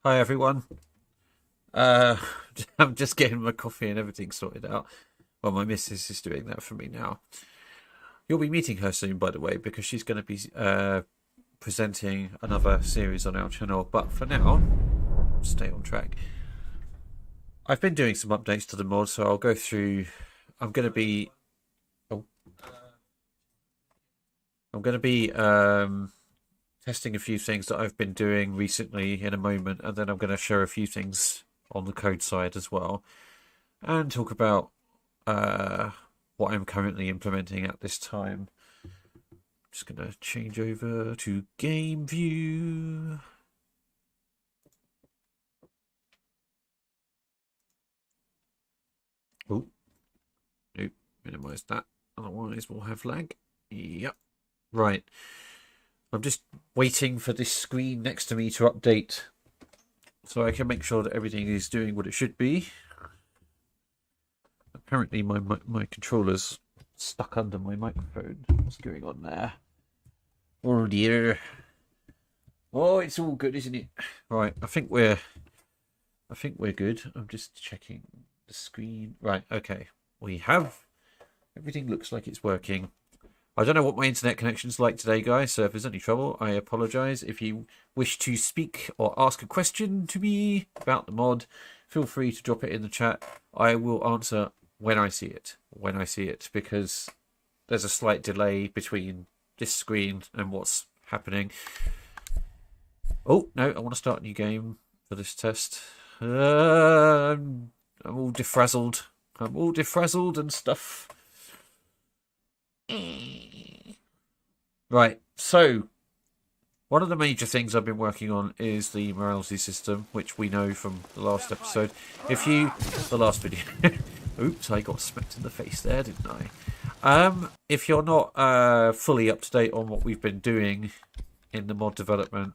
Hi everyone. Uh, I'm just getting my coffee and everything sorted out. Well, my missus is doing that for me now. You'll be meeting her soon, by the way, because she's going to be presenting another series on our channel. But for now, stay on track. I've been doing some updates to the mod, so I'll go through. I'm going to be. Oh, I'm going to be testing a few things that I've been doing recently in a moment, and then I'm going to share a few things on the code side as well, and talk about what I'm currently implementing at this time. I'm just going to change over to game view. Oh, nope, minimize that, otherwise we'll have lag. Yep, right. I'm just waiting for this screen next to me to update so I can make sure that everything is doing what it should be. Apparently my controller's stuck under my microphone. What's going on there? Oh dear. Oh, it's all good, isn't it? Right, I think we're good. I'm just checking the screen. Right, okay. We have everything looks like it's working. I don't know what my internet connection's like today, guys, so if there's any trouble, I apologise. If you wish to speak or ask a question to me about the mod, feel free to drop it in the chat. I will answer when I see it. Because there's a slight delay between this screen and what's happening. Oh, no, I want to start a new game for this test. I'm all defrazzled. And stuff. Right, so one of the major things I've been working on is the morality system, which we know from the last episode. The last video. Oops, I got smacked in the face there, didn't I? If you're not fully up to date on what we've been doing in the mod development,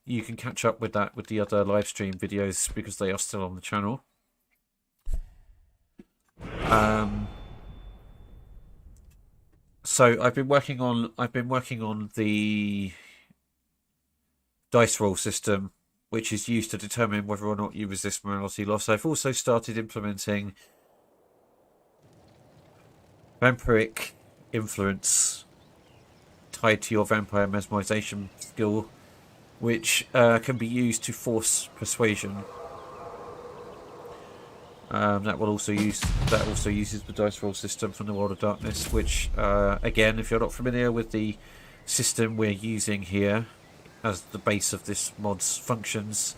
you can catch up with that with the other live stream videos because they are still on the channel. So I've been working on the dice roll system, which is used to determine whether or not you resist morality loss. I've also started implementing vampiric influence tied to your vampire mesmerization skill, which can be used to force persuasion. That also uses the dice roll system from the World of Darkness, which again, if you're not familiar with the system we're using here as the base of this mod's functions,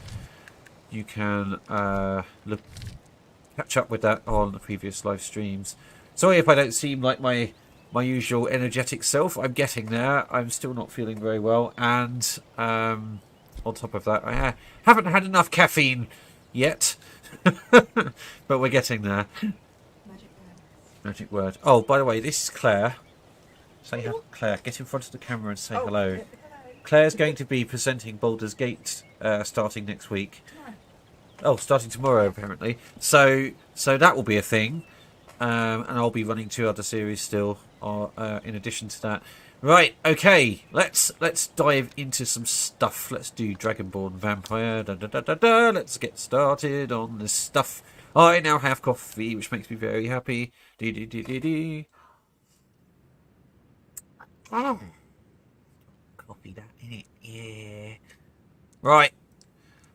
you can catch up with that on the previous live streams. Sorry if I don't seem like my usual energetic self. I'm getting there. I'm still not feeling very well, and on top of that, I haven't had enough caffeine yet. But we're getting there. Magic word. Oh, by the way, this is Claire. Say hello, Claire. Get in front of the camera and say hello. Claire's going to be presenting Baldur's Gate starting next week. Oh, starting tomorrow apparently. So that will be a thing, and I'll be running 2 other series still. In addition to that. Right, okay, let's dive into some stuff. Let's do Dragonborn Vampire. Let's get started on this stuff. I now have coffee, which makes me very happy. Oh. Copy that in it, yeah. Right,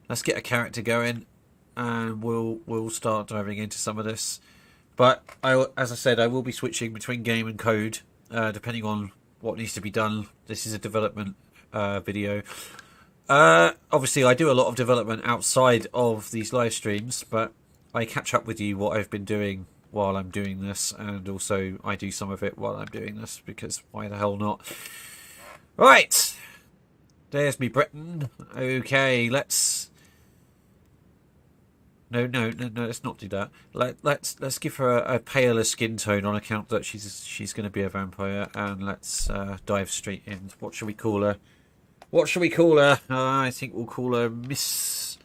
let's get a character going, and we'll start diving into some of this. But as I said, I will be switching between game and code, depending on what needs to be done. This is a development video. Obviously, I do a lot of development outside of these live streams, but I catch up with you what I've been doing while I'm doing this, and also I do some of it while I'm doing this, because why the hell not? Right, there's me Britain. Okay, let's... No, let's not do that. Let's give her a paler skin tone on account that she's going to be a vampire, and let's dive straight in. What shall we call her? I think we'll call her Miss...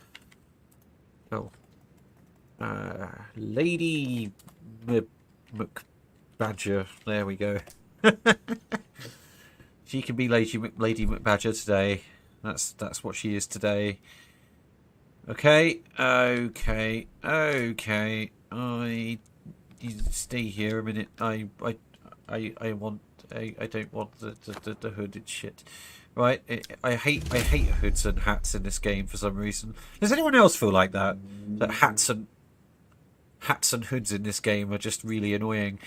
Oh. Lady McBadger. There we go. She can be Lady McBadger today. That's what she is today. Okay, okay, okay. You stay here a minute. I want. I don't want the hooded shit. Right. I hate hoods and hats in this game for some reason. Does anyone else feel like that? That hats and hoods in this game are just really annoying.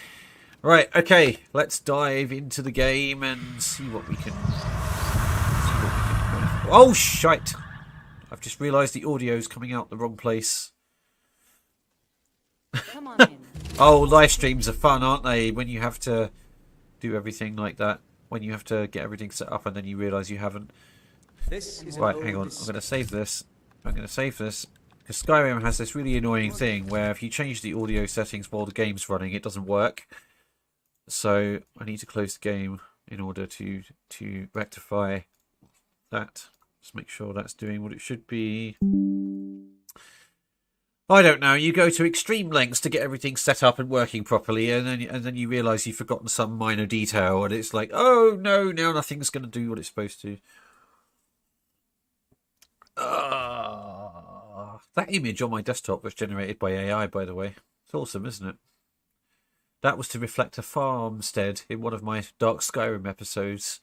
Right. Okay. Let's dive into the game and see what we can. Oh shite! I've just realised the audio's coming out the wrong place. Come on in. Oh, live streams are fun, aren't they? When you have to do everything like that. When you have to get everything set up and then you realise you haven't. Right, hang on. I'm going to save this. I'm going to save this. Because Skyrim has this really annoying thing where if you change the audio settings while the game's running, it doesn't work. So I need to close the game in order to rectify that. Just make sure that's doing what it should be. I don't know. You go to extreme lengths to get everything set up and working properly, and then you realise you've forgotten some minor detail, and it's like, oh no, now nothing's going to do what it's supposed to. That image on my desktop was generated by AI, by the way. It's awesome, isn't it? That was to reflect a farmstead in one of my Dark Skyrim episodes.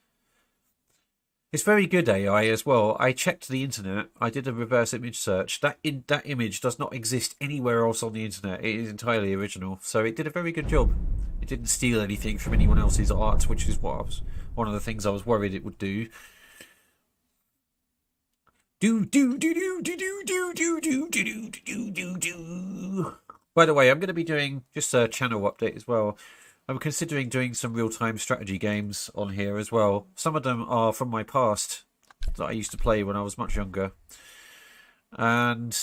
It's very good AI as well. I checked the internet. I did a reverse image search. That image does not exist anywhere else on the internet. It is entirely original. So it did a very good job. It didn't steal anything from anyone else's art, which is what one of the things I was worried it would do. By the way, I'm going to be doing just a channel update as well. I'm considering doing some real-time strategy games on here as well. Some of them are from my past that I used to play when I was much younger, and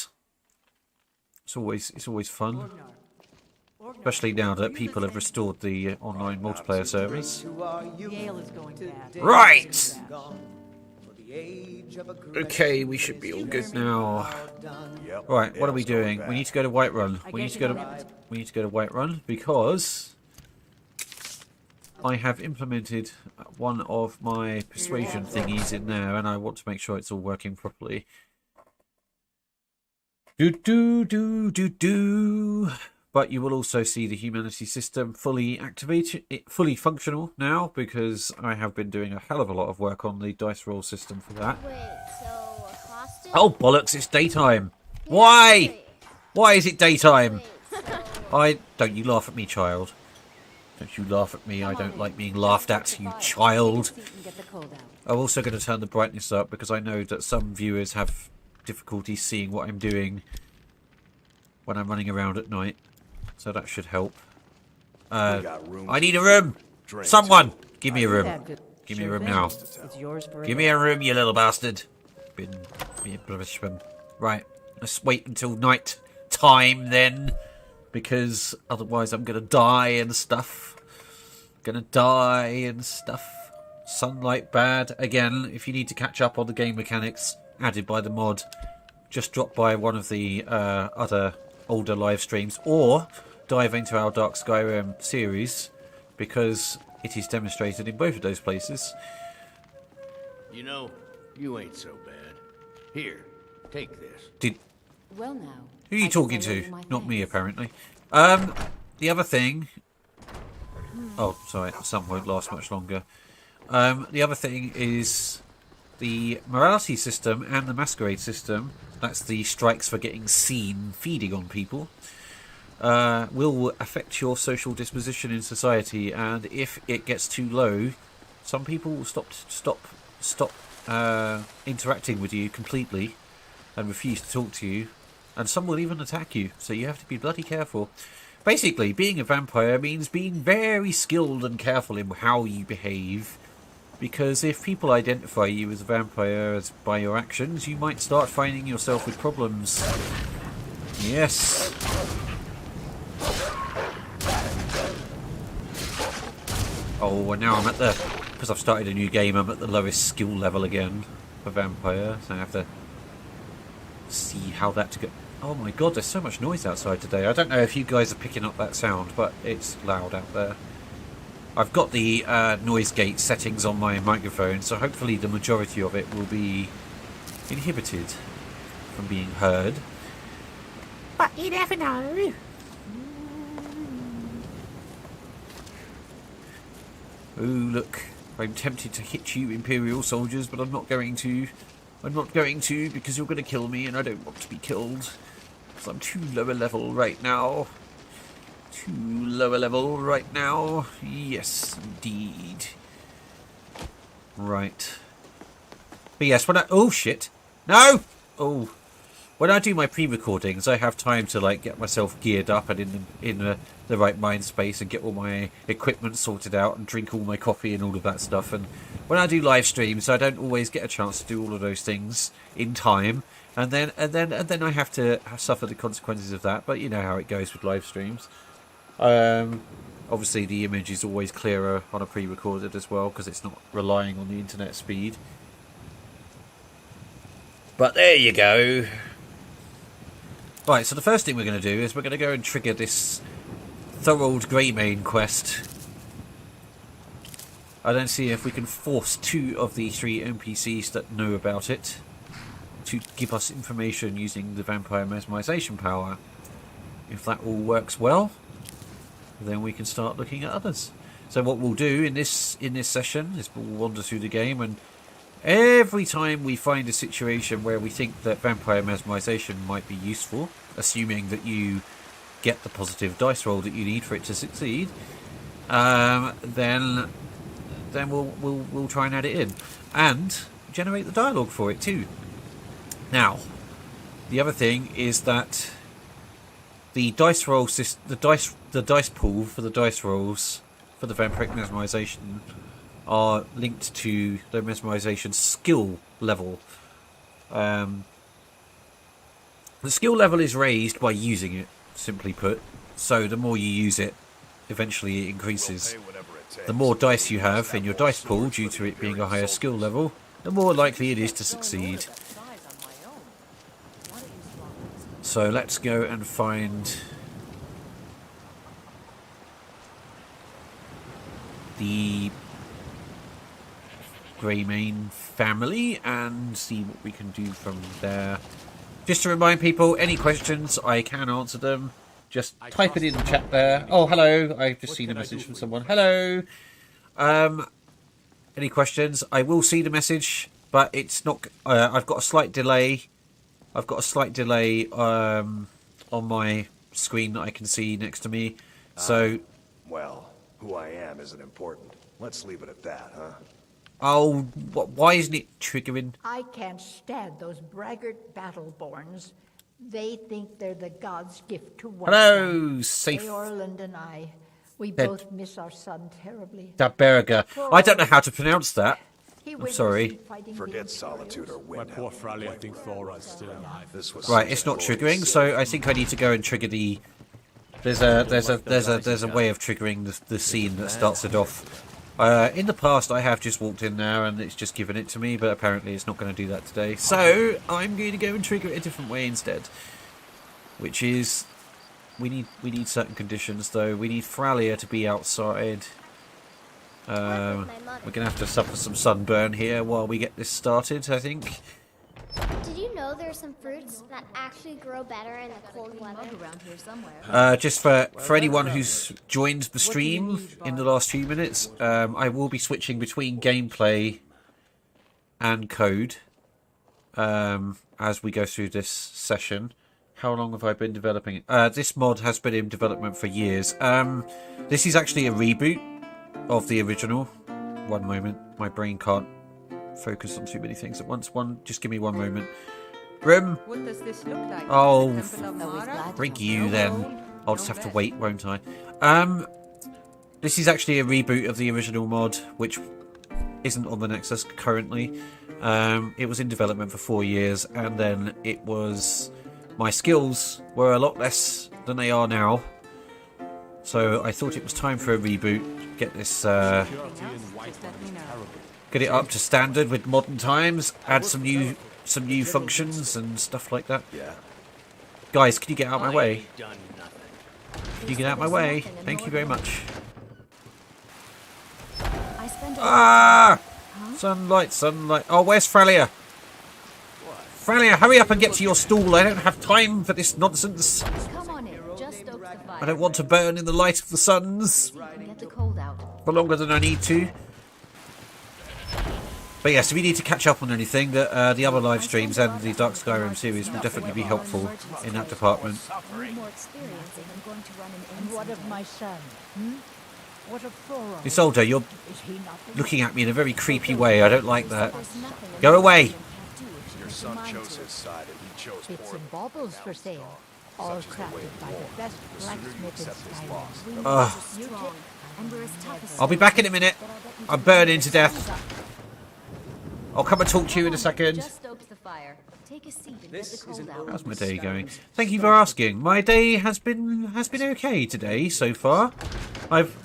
it's always fun, especially now that people have restored the online multiplayer servers. Right. Okay, we should be all good now. Right, what are we doing? We need to go to Whiterun. We need to go to Whiterun because I have implemented one of my persuasion thingies in there, and I want to make sure it's all working properly. But you will also see the humanity system fully activated, fully functional now, because I have been doing a hell of a lot of work on the dice roll system for that. Wait, so hostage? Oh bollocks! It's daytime. Why? Why is it daytime? Don't you laugh at me, child. Don't you laugh at me. I don't like being laughed at, you child. I'm also going to turn the brightness up because I know that some viewers have difficulty seeing what I'm doing when I'm running around at night. So that should help. I need a room. Someone, give me a room. Give me a room now. Give me a room, you little bastard. Right, let's wait until night time then, because otherwise I'm gonna die and stuff. Sunlight bad. Again, if you need to catch up on the game mechanics added by the mod, just drop by one of the other older live streams, or dive into our Dark Skyrim series, because it is demonstrated in both of those places. You know, you ain't so bad. Here, take this. Well now. Who are you talking to? Not me, apparently. The other thing... Oh, sorry, some won't last much longer. The other thing is the morality system and the masquerade system. That's the strikes for getting seen feeding on people. Will affect your social disposition in society, and if it gets too low, some people will stop interacting with you completely and refuse to talk to you, and some will even attack you, so you have to be bloody careful. Basically, being a vampire means being very skilled and careful in how you behave, because if people identify you as a vampire by your actions, you might start finding yourself with problems. Yes. Oh, and now I'm at the... Because I've started a new game, I'm at the lowest skill level again for vampire, so I have to see how that to go. Oh my god, there's so much noise outside today. I don't know if you guys are picking up that sound, but it's loud out there. I've got the noise gate settings on my microphone, so hopefully the majority of it will be inhibited. from being heard. But you never know. Oh, look. I'm tempted to hit you, Imperial soldiers, but I'm not going to. I'm not going to, because you're going to kill me, and I don't want to be killed. Because I'm too lower level right now. Too lower level right now. Yes, indeed. Right. But yes, when I... Oh, shit. No! Oh. When I do my pre-recordings, I have time to like get myself geared up and in the right mind space and get all my equipment sorted out and drink all my coffee and all of that stuff. And when I do live streams, I don't always get a chance to do all of those things in time. And then I have to suffer the consequences of that. But you know how it goes with live streams. Obviously, the image is always clearer on a pre-recorded as well because it's not relying on the internet speed. But there you go. Right, so the first thing we're going to do is we're going to go and trigger this Thorold Greymane quest. I don't see if we can force 2 of the 3 NPCs that know about it to give us information using the vampire mesmerization power. If that all works well, then we can start looking at others. So what we'll do in this session is we'll wander through the game, and every time we find a situation where we think that vampire mesmerization might be useful, assuming that you get the positive dice roll that you need for it to succeed, then we'll try and add it in and generate the dialogue for it too. Now, the other thing is that the dice roll the dice pool for the dice rolls for the vampiric mesmerization are linked to the mesmerization skill level. The skill level is raised by using it, simply put. So the more you use it, eventually it increases. The more dice you have in your dice pool, due to it being a higher skill level, the more likely it is to succeed. So let's go and find the Greymane family and see what we can do from there. Just to remind people, any questions, I can answer them. Just type it in the chat there. Oh, hello. I've just seen a message from someone. Hello. Any questions? I will see the message, but it's not... I've got a slight delay. I've got a slight delay on my screen that I can see next to me. So... well, who I am isn't important. Let's leave it at that, huh? Oh, why isn't it triggering? I can't stand those braggart battleborns. They think they're the god's gift to one. Hello, safe. Orland and I, we both miss our son terribly. Dabberger. I don't know how to pronounce that. I'm sorry. Forget solitude or wind. My poor Frally, I think Thora's still alive. This was Right, it's not triggering, so I think I need to go and trigger the... There's a way of triggering the scene that starts it off. In the past, I have just walked in there and it's just given it to me, but apparently it's not going to do that today. So I'm going to go and trigger it a different way instead, which is we need certain conditions though. We need Fralia to be outside. We're going to have to suffer some sunburn here while we get this started, I think. Did you know there's some fruits that actually grow better in the cold weather? Around here somewhere. Just for anyone who's joined the stream in the last few minutes, I will be switching between gameplay and code as we go through this session. How long have I been developing it? This mod has been in development for years. This is actually a reboot of the original. One moment, my brain can't focus on too many things at once. Just give me one moment. Grim. What does this look like? Oh, Temple of Mara? frig you then. I'll just have to wait, won't I? This is actually a reboot of the original mod, which isn't on the Nexus currently. It was in development for 4 years, and then it was... my skills were a lot less than they are now. So I thought it was time for a reboot. Get this... get it up to standard with modern times. Add some new functions and stuff like that. Yeah. Guys, can you get out of my way? Ain't done nothing. Can you get out of my way? Thank you very much. I spent Ah! Sunlight, sunlight. Oh, where's Fralia? Fralia, hurry up and get to your stall. I don't have time for this nonsense. Come on in. Just stoke the fire. I don't want to burn in the light of the suns Get the cold out. for longer than I need to. But yes, if you need to catch up on anything, the other live streams and the Dark Skyrim series will definitely be helpful in that department. More experience if I'm going to run an And what of my son? What of Thoron? Isolde, you're Is he nothing? looking at me in a very creepy way. I don't like that. Go away! Your son chose his side and he chose Bits poorly. and baubles for sale. All crafted by the best blacksmith in Skyrim. Ugh. strong, and we're as tough as I'll be back in a minute. I'm burning to death. I'll come and talk to you in a second. Just stoked the fire. Take a seat and get the cold out. How's my day going? Thank you for asking. My day has been okay today so far. I've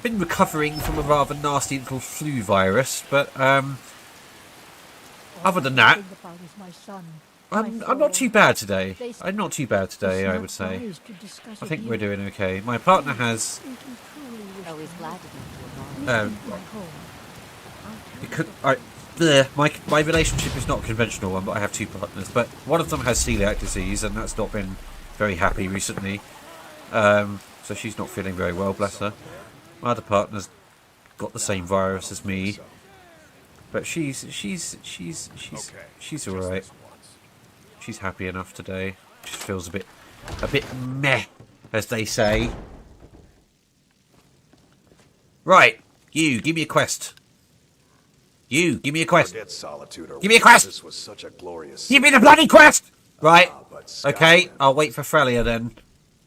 been recovering from a rather nasty little flu virus, but other than that, I'm not too bad today. I'm not too bad today, I would say. I think we're doing okay. My partner has Always glad to be to a bar. my relationship is not a conventional one, but I have two partners. But one of them has celiac disease, and that's not been very happy recently. So she's not feeling very well, bless her. My other partner's got the same virus as me, but she's all right. She's happy enough today. Just feels a bit meh, as they say. Right, you give me a quest. You give me a quest. Forget solitude or Give me a quest! This was such a glorious. Give me the bloody quest! Right. But Okay, Skyrim, I'll wait for Fralia then.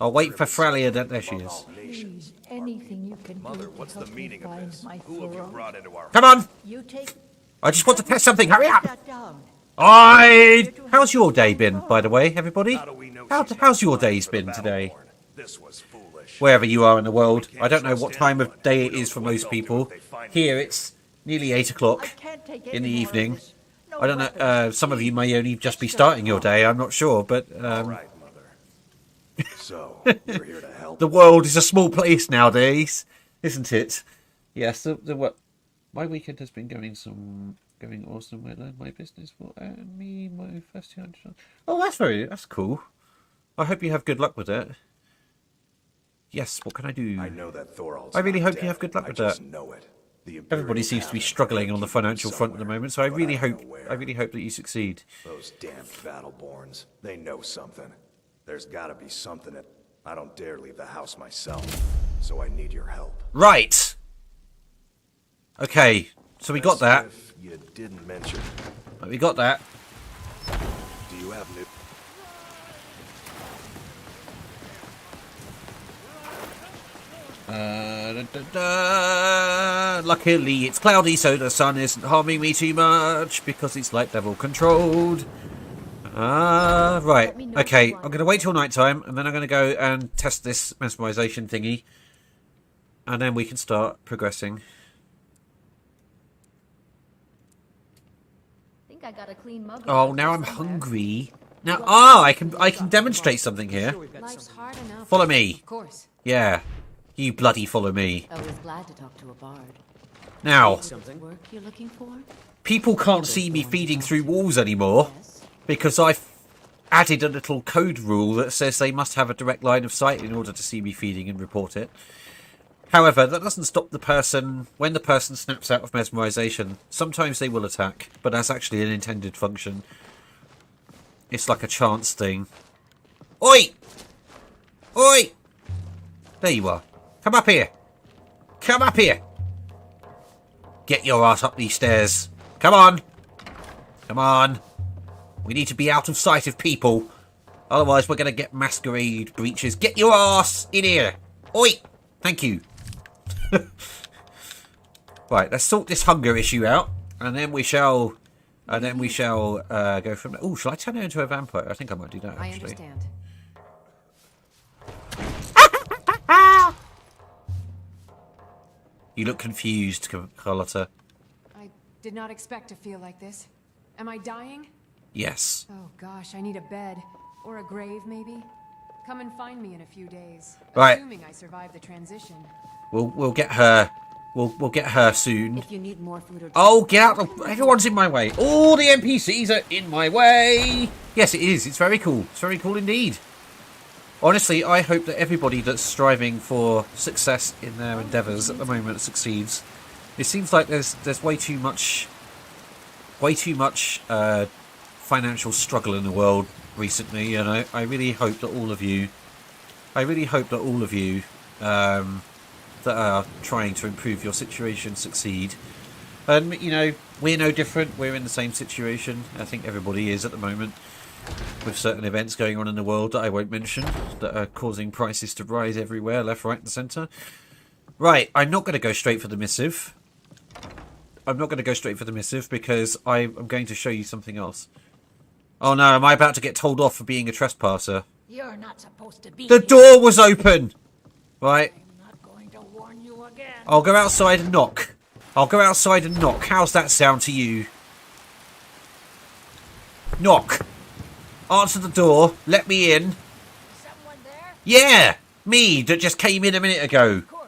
I'll wait for Fralia then. There she is. Please, anything you can Mother, do to what's the help me meaning of find this? my Who have you Thoron. brought into our Come on! You take I just want to test something. Hurry Put up! that down. How's your day been, by the way, everybody? How do we know she's How's your not days for the been today? Battleborn? This was foolish. Wherever you are in the world. I don't know what time of day it is for most people. Here it's nearly 8 I o'clock can't take in the any more of evening. this. No I don't know, weapons. some of you may only just be starting your day, I'm not sure, but All right, Mother. So, you're here to help? the world is a small place nowadays, isn't it? Yes, my weekend has been going awesome. I learned my business will earn me my first 200. Oh, that's cool. I hope you have good luck with it. Yes, what can I do? I know that Thorald's I really not hope you have good luck dead. with I just that. know it. The Everybody Imperials seems to be have it. struggling on the They'll keep financial it front at the somewhere, moment, so I but really don't hope know where. that you succeed. Those damned Battleborns. They know something. There's gotta be something that... I don't dare leave the house myself. So I need your help. Right. Okay, so we got that. If you didn't mention... We got that. Do you have new... Luckily it's cloudy, so the sun isn't harming me too much because it's light level controlled. Right. Okay, I'm going to wait till night time, and then I'm going to go and test this mesmerization thingy, and then we can start progressing. Think I got a clean mug. Oh, now I'm hungry. Now, I can demonstrate something here. Life's hard enough. Follow me. Of course. Yeah, you bloody follow me. Always glad to talk to a bard. Now, Work you're looking for? people can't see me feeding through walls anymore Yes. because I've added a little code rule that says they must have a direct line of sight in order to see me feeding and report it. However, that doesn't stop the person, when the person snaps out of mesmerization, sometimes they will attack, but that's actually an intended function. It's like a chance thing. Oi! Oi! There you are. Come up here. Come up here. Get your ass up these stairs. Come on. Come on. We need to be out of sight of people. Otherwise, we're going to get masquerade breaches. Get your ass in here. Oi! Thank you. Right, let's sort this hunger issue out, and then we shall go from there. Oh, shall I turn her into a vampire? I think I might do that, I actually. understand. You look confused, Carlotta. I did not expect to feel like this. Am I dying? Yes. Oh gosh, I need a bed. Or a grave, maybe? Come and find me in a few days. Right. Assuming I survive the transition. We'll get her We'll get her soon. If you need more food or Oh, get out! Everyone's in my way. All the NPCs are in my way. Yes, it is. It's very cool. It's very cool indeed. Honestly, I hope that everybody that's striving for success in their endeavours at the moment succeeds. It seems like there's way too much financial struggle in the world recently, and I really hope that all of you, that are trying to improve your situation succeed. And you know, we're no different. We're in the same situation. I think everybody is at the moment, with certain events going on in the world that I won't mention, that are causing prices to rise everywhere, left, right and centre. Right, I'm not going to go straight for the missive. Because I'm going to show you something else. Oh no, am I about to get told off for being a trespasser? You're not supposed to be The here. door was open! Right, I'm not going to warn you again. I'll go outside and knock. How's that sound to you? Knock. Answer the door. Let me in. Someone there? Yeah! Me, that just came in a minute ago. Of course.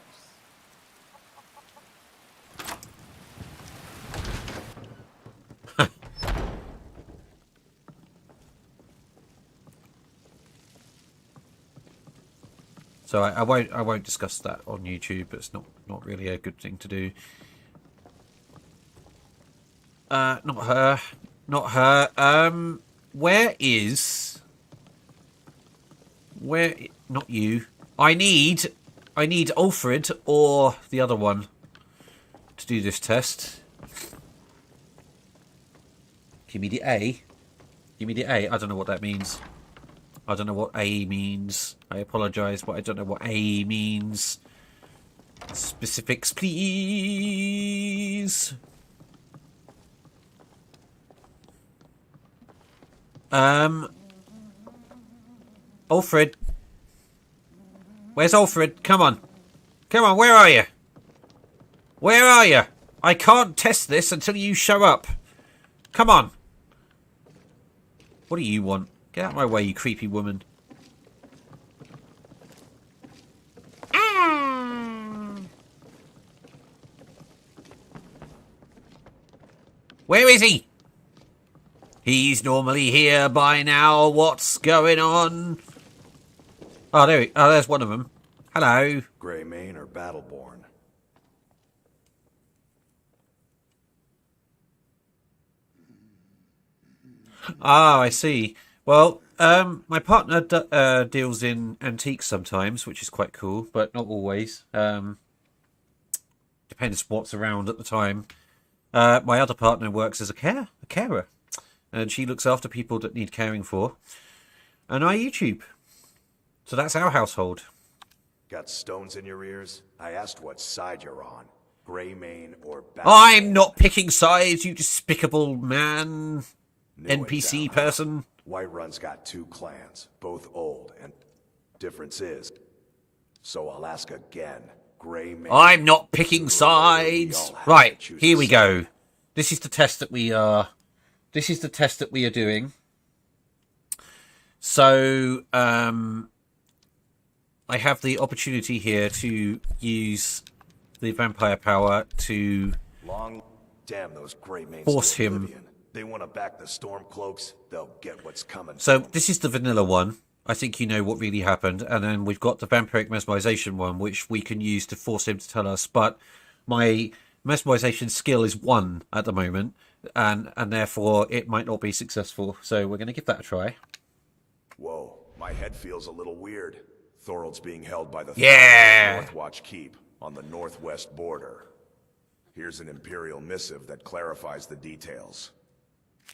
So I won't discuss that on YouTube. It's not really a good thing to do. Not her. Not you. I need Alfred or the other one to do this test. Give me the A. I don't know what that means. I don't know what A means. I apologise, but I don't know what A means. Specifics, please. Alfred. Where's Alfred? Come on, where are you? I can't test this until you show up. Come on. What do you want? Get out of my way, you creepy woman. Where is he? He's normally here by now. What's going on? Oh, there's one of them. Hello. Greymane or Battleborn? Ah, I see. Well, my partner deals in antiques sometimes, which is quite cool, but not always. Depends what's around at the time. My other partner works as a carer, and she looks after people that need caring for. And I YouTube. So that's our household. Got stones in your ears? I asked what side you're on. Greymane or Battleborn? I'm not picking sides, you despicable man. New in NPC town, huh? person. Whiterun's got 2 clans, both old, and difference is. So I'll ask again. Greymane. I'm not picking sides. Right, here we go. This is the test that we are. This is the test that we are doing. So, I have the opportunity here to use the vampire power to Damn those Greymanes. force him. Oblivion. They want to back the Stormcloaks, they'll get what's coming. So this is the vanilla one. I think you know what really happened. And then we've got the vampiric mesmerization one, which we can use to force him to tell us. But my mesmerization skill is 1 at the moment, and therefore it might not be successful. So we're going to give that a try. Whoa, my head feels a little weird. Thorold's being held by the Northwatch Keep on the northwest border. Here's an Imperial missive that clarifies the details.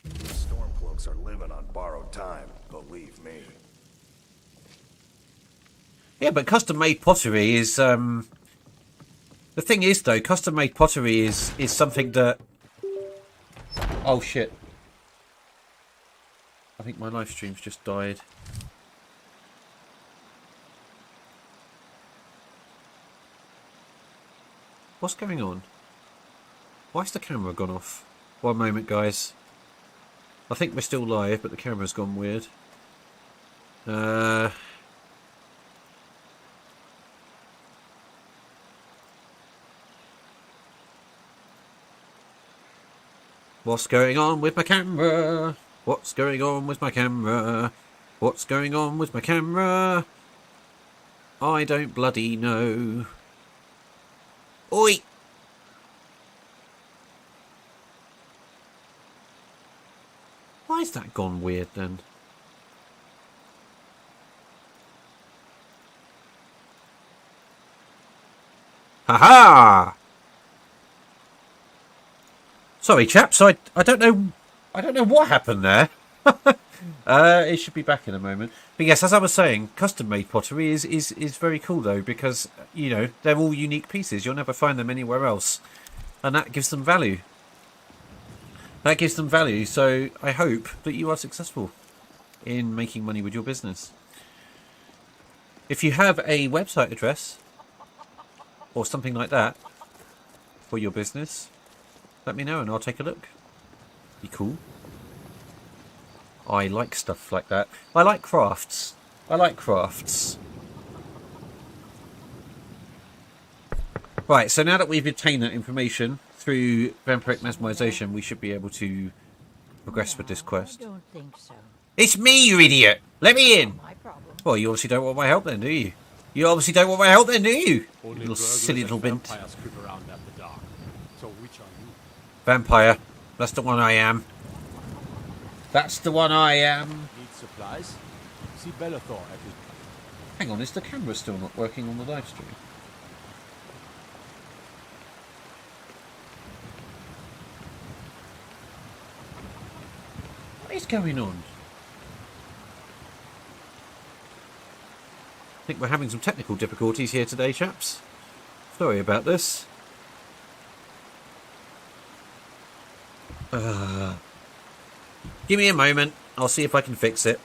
The Stormcloaks are living on borrowed time, believe me. Yeah, but custom-made pottery is... The thing is, though, custom-made pottery is something that... Oh, shit. I think my live stream's just died. What's going on? Why's the camera gone off? One moment, guys. I think we're still live, but the camera's gone weird. What's going on with my camera? What's going on with my camera? What's going on with my camera? I don't bloody know. Oi! Why's that gone weird then? Haha! Sorry, chaps. I don't know what happened there. It should be back in a moment. But yes, as I was saying, custom-made pottery is very cool though, because you know they're all unique pieces. You'll never find them anywhere else, and that gives them value. That gives them value. So I hope that you are successful in making money with your business. If you have a website address or something like that for your business, let me know and I'll take a look. Be cool. I like stuff like that. I like crafts. I like crafts. Right, so now that we've obtained that information through vampiric mesmerization, we should be able to progress with this quest. I don't think so. It's me, you idiot! Let me in! My problem. Well, you obviously don't want my help then, do you? You obviously don't want my help then, do you? Only Little burglars silly little and bint. vampires creep around after dark. So which are you? Vampire. That's the one I am. That's the one I am. Need supplies? See Bellathor at his... Hang on, is the camera still not working on the live stream? What is going on? I think we're having some technical difficulties here today, chaps. Sorry about this. Give me a moment. I'll see if I can fix it.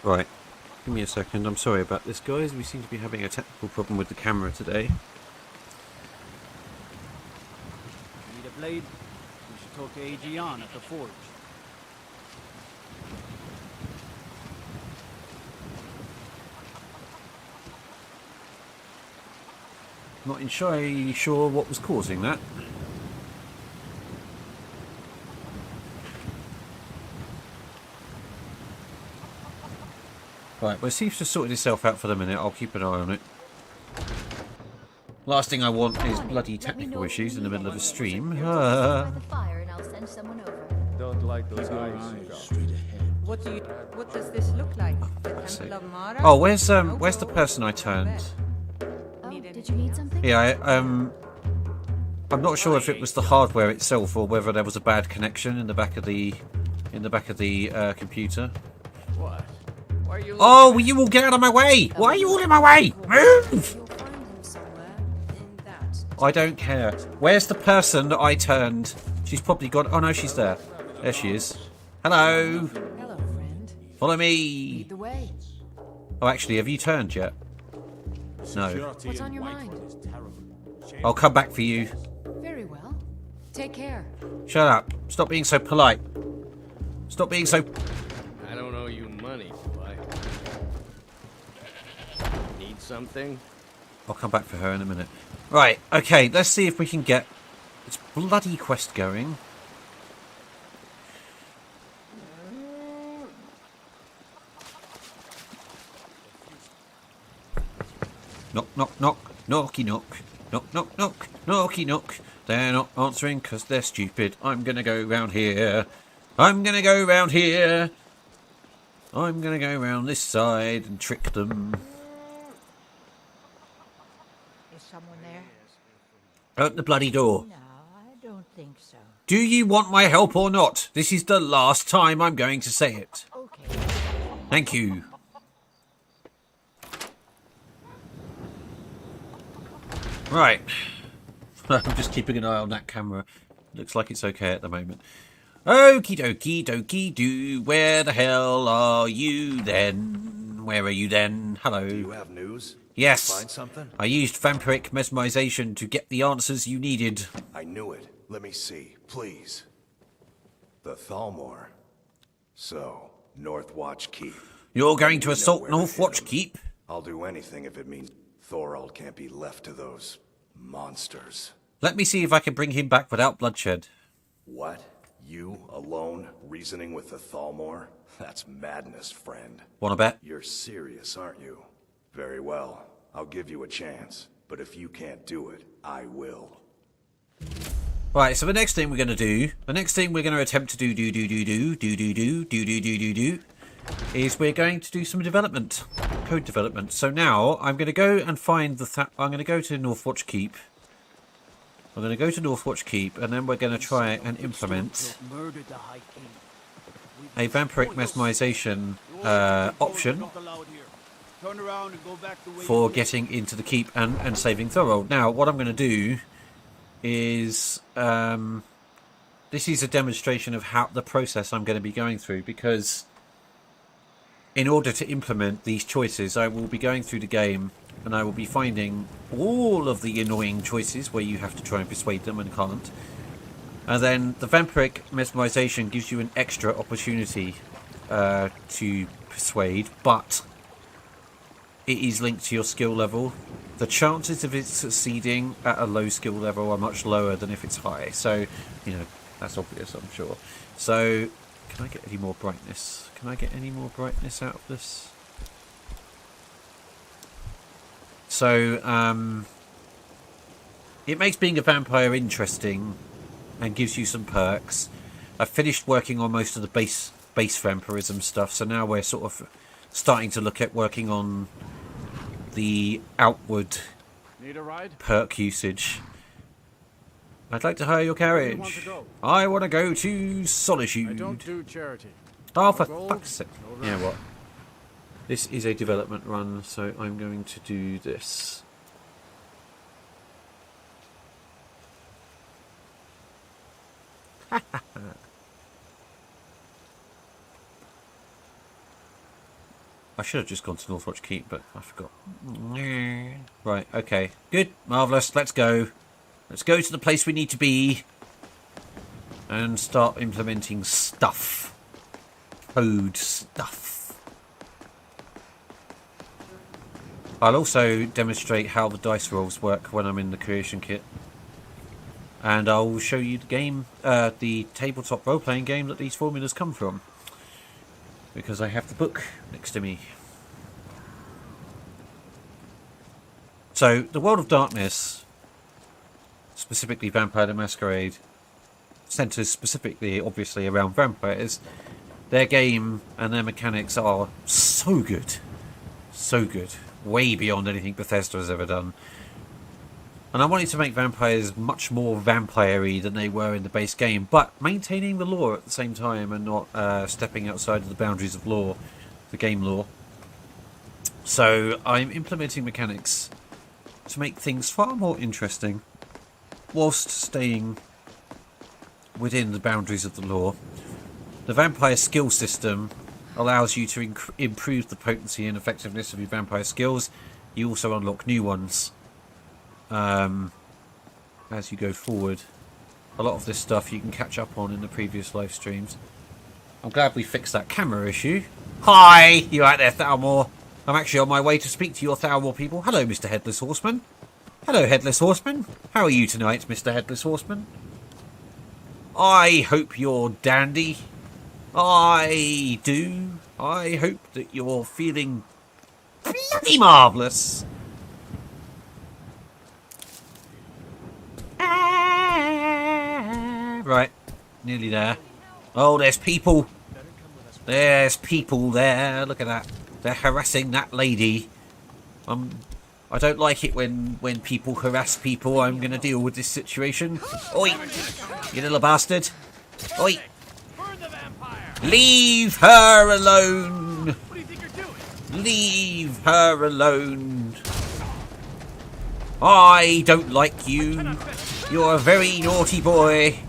Right. Give me a second. I'm sorry about this, guys. We seem to be having a technical problem with the camera today. Need a blade? We should talk to Aegeon at the forge. Not entirely sure what was causing that. Right, well, it seems to have sorted itself out for the minute. I'll keep an eye on it. Last thing I want is bloody technical issues in the middle of a stream. By the fire and I'll send someone over. Don't like those guys. What does this look like? The Let's see. Temple of Mara? Oh, where's the person I turned? Oh, did you need something? Yeah, I'm not sure if it was the hardware itself or whether there was a bad connection in the back of the computer. What? Why are you Oh, will you all get out of my way? Why are you all in my way? Move! You'll find him somewhere in that. I don't care. Where's the person that I turned? She's probably gone. Oh no, she's there. There she is. Hello. Hello, friend. Follow me. Lead the way. Oh, actually, have you turned yet? No. What's on your mind? I'll come back for you. Very well. Take care. Shut up. Stop being so polite. Stop being so... I don't owe you money, do I? Need something? I'll come back for her in a minute. Right, okay, let's see if we can get this bloody quest going. Knock, knock, knock. Knocky, knock. Knock, knock, knock. Knocky, knock. They're not answering because they're stupid. I'm going to go round here. I'm going to go round here. I'm going to go round this side and trick them. Is someone there? At the bloody door. No, I don't think so. Do you want my help or not? This is the last time I'm going to say it. Okay. Thank you. Right. I'm just keeping an eye on that camera. Looks like it's okay at the moment. Okie dokie dokie do. Where the hell are you then? Where are you then? Hello. Do you have news? Yes. Find something? I used vampiric mesmerization to get the answers you needed. I knew it. Let me see, please. The Thalmor. So, Northwatch Keep. You're going to You know assault where to hit Northwatch 'em. Keep? I'll do anything if it means Thorald can't be left to those monsters. Let me see if I can bring him back without bloodshed. What? You, alone, reasoning with the Thalmor? That's madness, friend. Wanna bet? You're serious, aren't you? Very well. I'll give you a chance. But if you can't do it, I will. Right, so the next thing we're going to do, attempt to do, is we're going to do some development, code development. So now I'm going to go and find I'm going to go to Northwatch Keep. I'm going to go to Northwatch Keep, and then we're going to try and implement Murdered the High King. a vampiric mesmerization option Not allowed here. Turn around and go back the way for you came. getting into the keep and saving Thorold. Now, what I'm going to do is this is a demonstration of how the process I'm going to be going through, because in order to implement these choices, I will be going through the game and I will be finding all of the annoying choices where you have to try and persuade them and can't. And then the vampiric mesmerization gives you an extra opportunity to persuade, but it is linked to your skill level. The chances of it succeeding at a low skill level are much lower than if it's high. So, you know, that's obvious, I'm sure. So, can I get any more brightness? Can I get any more brightness out of this? So, it makes being a vampire interesting and gives you some perks. I've finished working on most of the base vampirism stuff, so now we're sort of starting to look at working on the outward Need a ride? perk usage. I'd like to hire your Where do you want carriage. to go? I want to go to I Solitude. don't do charity. Oh, for Gold, fuck's sake. no You know ride. what? This is a development run, so I'm going to do this. I should have just gone to Northwatch Keep, but I forgot. Right, okay. Good, marvellous, let's go. Let's go to the place we need to be. And start implementing stuff. Code stuff. I'll also demonstrate how the dice rolls work when I'm in the creation kit. And I'll show you the game, the tabletop role-playing game that these formulas come from. Because I have the book next to me. So, the World of Darkness, specifically Vampire the Masquerade, centres specifically, obviously, around vampires. Their game and their mechanics are so good. So good. Way beyond anything Bethesda has ever done. And I wanted to make vampires much more vampire-y than they were in the base game, but maintaining the lore at the same time and not stepping outside of the boundaries of lore, the game lore. So I'm implementing mechanics to make things far more interesting, whilst staying within the boundaries of the lore. The vampire skill system allows you to improve the potency and effectiveness of your vampire skills. You also unlock new ones. As you go forward. A lot of this stuff you can catch up on in the previous live streams. I'm glad we fixed that camera issue. Hi! You out there, Thalmor? I'm actually on my way to speak to your Thalmor people. Hello, Mr. Headless Horseman. Hello, Headless Horseman. How are you tonight, Mr. Headless Horseman? I hope you're dandy. I do. I hope that you're feeling bloody marvellous. Right, nearly there. Oh, there's people. There's people there. Look at that. They're harassing that lady. I don't like it when people harass people. I'm going to deal with this situation. Oi, you little bastard. Oi. Leave her alone. What do you think you're doing? Leave her alone. I don't like you. You're a very naughty boy.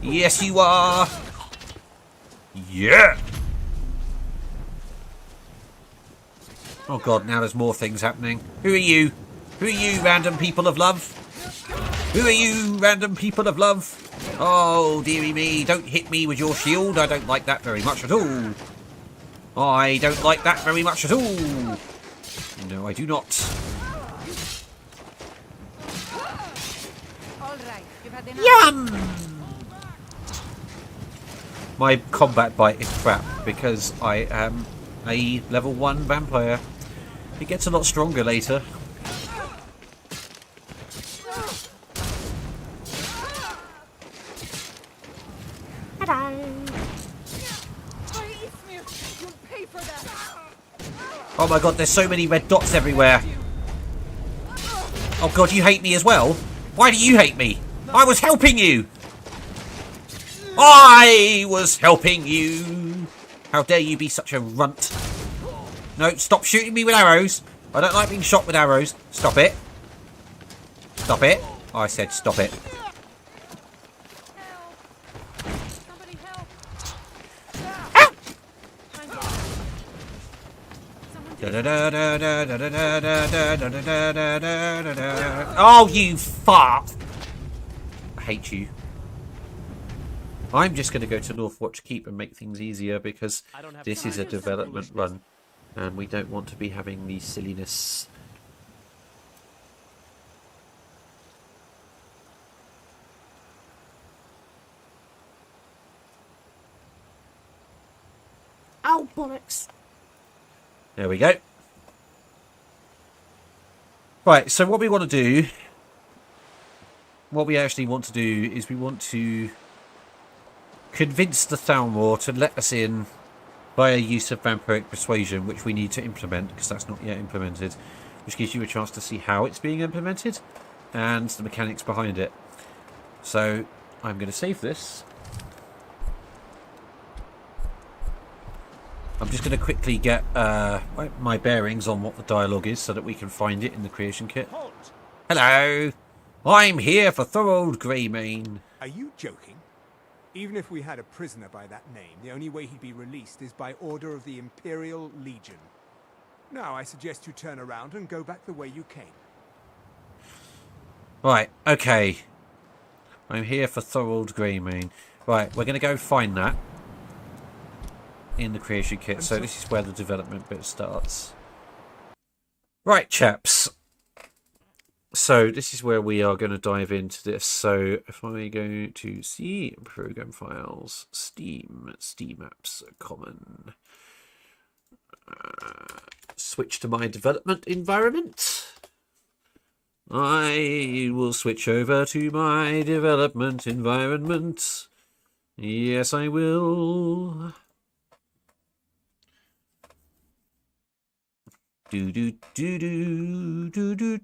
Yes, you are. Yeah. Oh god, now there's more things happening. Who are you? Who are you, random people of love? Who are you, random people of love? Oh, dearie me, don't hit me with your shield. I don't like that very much at all. I don't like that very much at all. No, I do not. Yum! My combat bite is crap because I am a level 1 vampire. It gets a lot stronger later. Oh my god, there's so many red dots everywhere. Oh god, you hate me as well? Why do you hate me? I was helping you! I was helping you! How dare you be such a runt? No, stop shooting me with arrows. I don't like being shot with arrows. Stop it. Stop it. I said stop it. Oh, you fart! I hate you. I'm just going to go to Northwatch Keep and make things easier because this is a development run and we don't want to be having these silliness. Ow, bollocks! There we go. Right, so what we want to do, what we actually want to do is we want to convince the Thalmor to let us in via use of vampiric persuasion, which we need to implement because that's not yet implemented, which gives you a chance to see how it's being implemented and the mechanics behind it. So I'm going to save this. I'm just going to quickly get my bearings on what the dialogue is so that we can find it in the creation kit. Hello, I'm here for Thorold Greymane. Are you joking? Even if we had a prisoner by that name, the only way he'd be released is by order of the Imperial Legion. Now I suggest you turn around and go back the way you came. Right, okay. I'm here for Thorold Greymane. Right, we're going to go find that in the creation kit. So this is where the development bit starts. Right, chaps. So this is where we are going to dive into this. So if I go to C, Program Files, Steam Apps, Common. Switch to my development environment. I will switch over to my development environment. Yes, I will. Do do do do do do.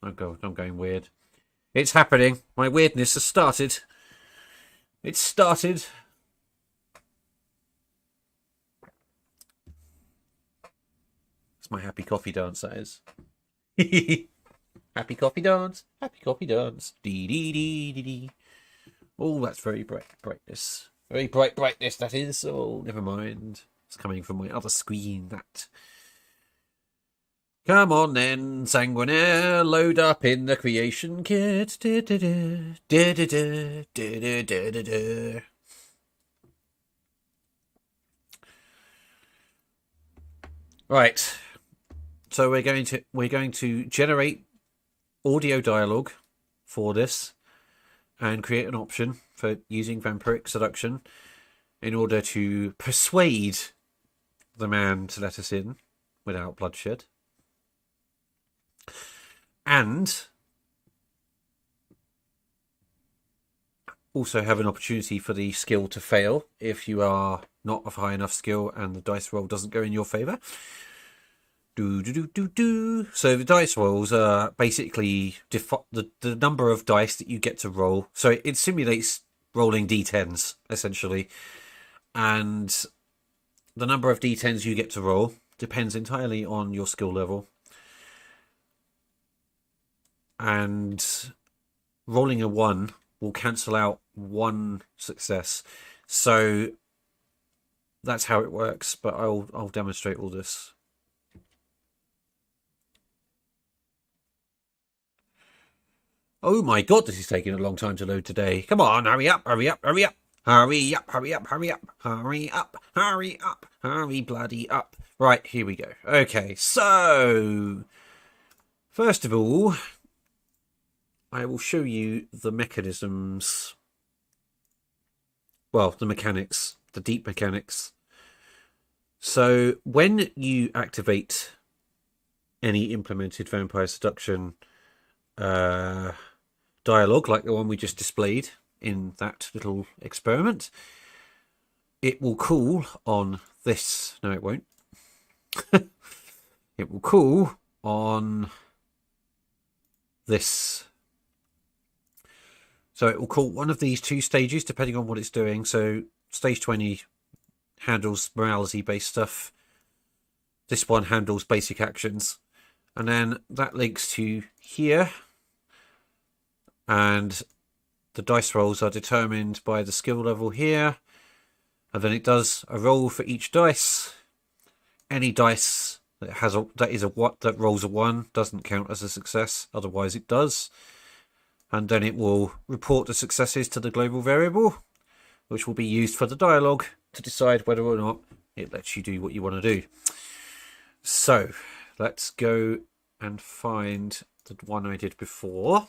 Oh god, I'm going weird. It's happening. My weirdness has started. It's started. It's my happy coffee dance, that is. Happy coffee dance. Happy coffee dance. Dee dee dee dee dee. Oh, that's very brightness. Very bright brightness, that is. Oh, never mind. It's coming from my other screen, that. Come on then, Sanguinaire, load up in the creation kit. Right. So we're going to generate audio dialogue for this and create an option for using vampiric seduction in order to persuade the man to let us in without bloodshed. And also have an opportunity for the skill to fail if you are not of high enough skill and the dice roll doesn't go in your favour. So the dice rolls are basically the number of dice that you get to roll. So it simulates rolling d10s, essentially. And the number of d10s you get to roll depends entirely on your skill level. And rolling a 1 will cancel out 1 success. So that's how it works, but I'll demonstrate all this. Oh my god, this is taking a long time to load today. Come on, hurry up, hurry up, hurry up. Hurry up, hurry up, hurry up, hurry up, hurry up, hurry bloody up. Right, here we go. Okay, so first of all, I will show you the mechanisms. Well, the mechanics, the deep mechanics. So when you activate any implemented vampire seduction dialogue, like the one we just displayed in that little experiment, it will call on this. No, it won't. It will call on this. So it will call one of these 2 stages, depending on what it's doing. So stage 20 handles morality-based stuff. This one handles basic actions. And then that links to here. And the dice rolls are determined by the skill level here. And then it does a roll for each dice. Any dice that rolls a 1 doesn't count as a success. Otherwise it does. And then it will report the successes to the global variable, which will be used for the dialogue to decide whether or not it lets you do what you want to do. So let's go and find the one I did before,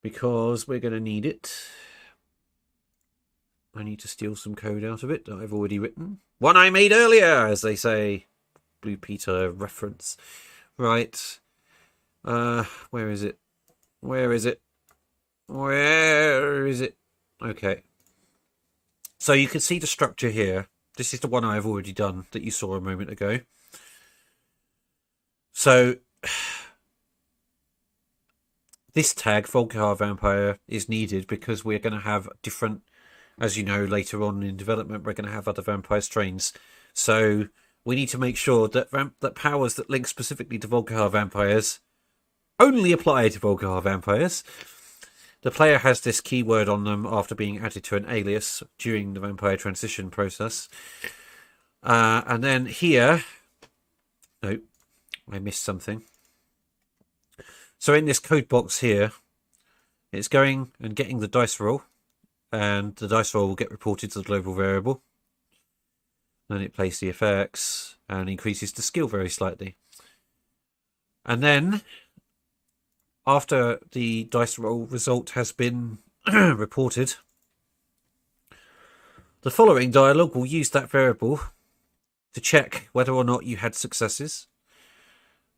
because we're going to need it. I need to steal some code out of it that I've already written. One I made earlier, as they say. Blue Peter reference. Right. Where is it? Where is it? Where is it? Okay. So you can see the structure here. This is the one I've already done that you saw a moment ago. So this tag, Volkihar Vampire, is needed because we're going to have different, as you know, later on in development, we're going to have other vampire strains. So we need to make sure that that powers that link specifically to Volkihar vampires only apply to Volkihar vampires. the player has this keyword on them after being added to an alias during the vampire transition process. And then here, no, I missed something. So in this code box here, it's going and getting the dice roll, and the dice roll will get reported to the global variable. Then it plays the effects and increases the skill very slightly. And then, after the dice roll result has been reported, the following dialogue will use that variable to check whether or not you had successes,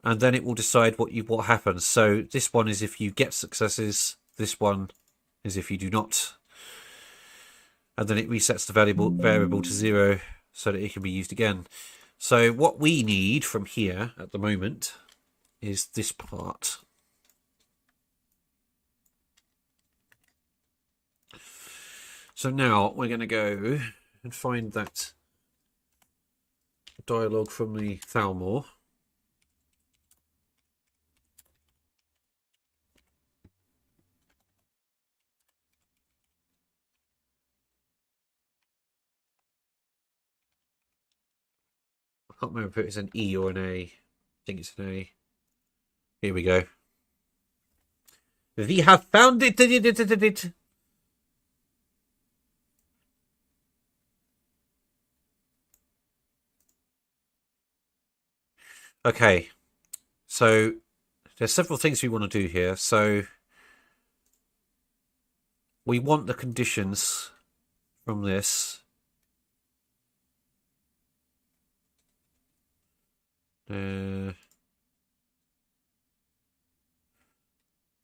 and then it will decide what happens. So this one is if you get successes, this one is if you do not, and then it resets the variable to 0 so that it can be used again. So what we need from here at the moment is this part. So now we're going to go and find that dialogue from the Thalmor. I can't remember if it's an E or an A. I think it's an A. Here we go. We have found it. Okay, so there's several things we want to do here. So we want the conditions from this.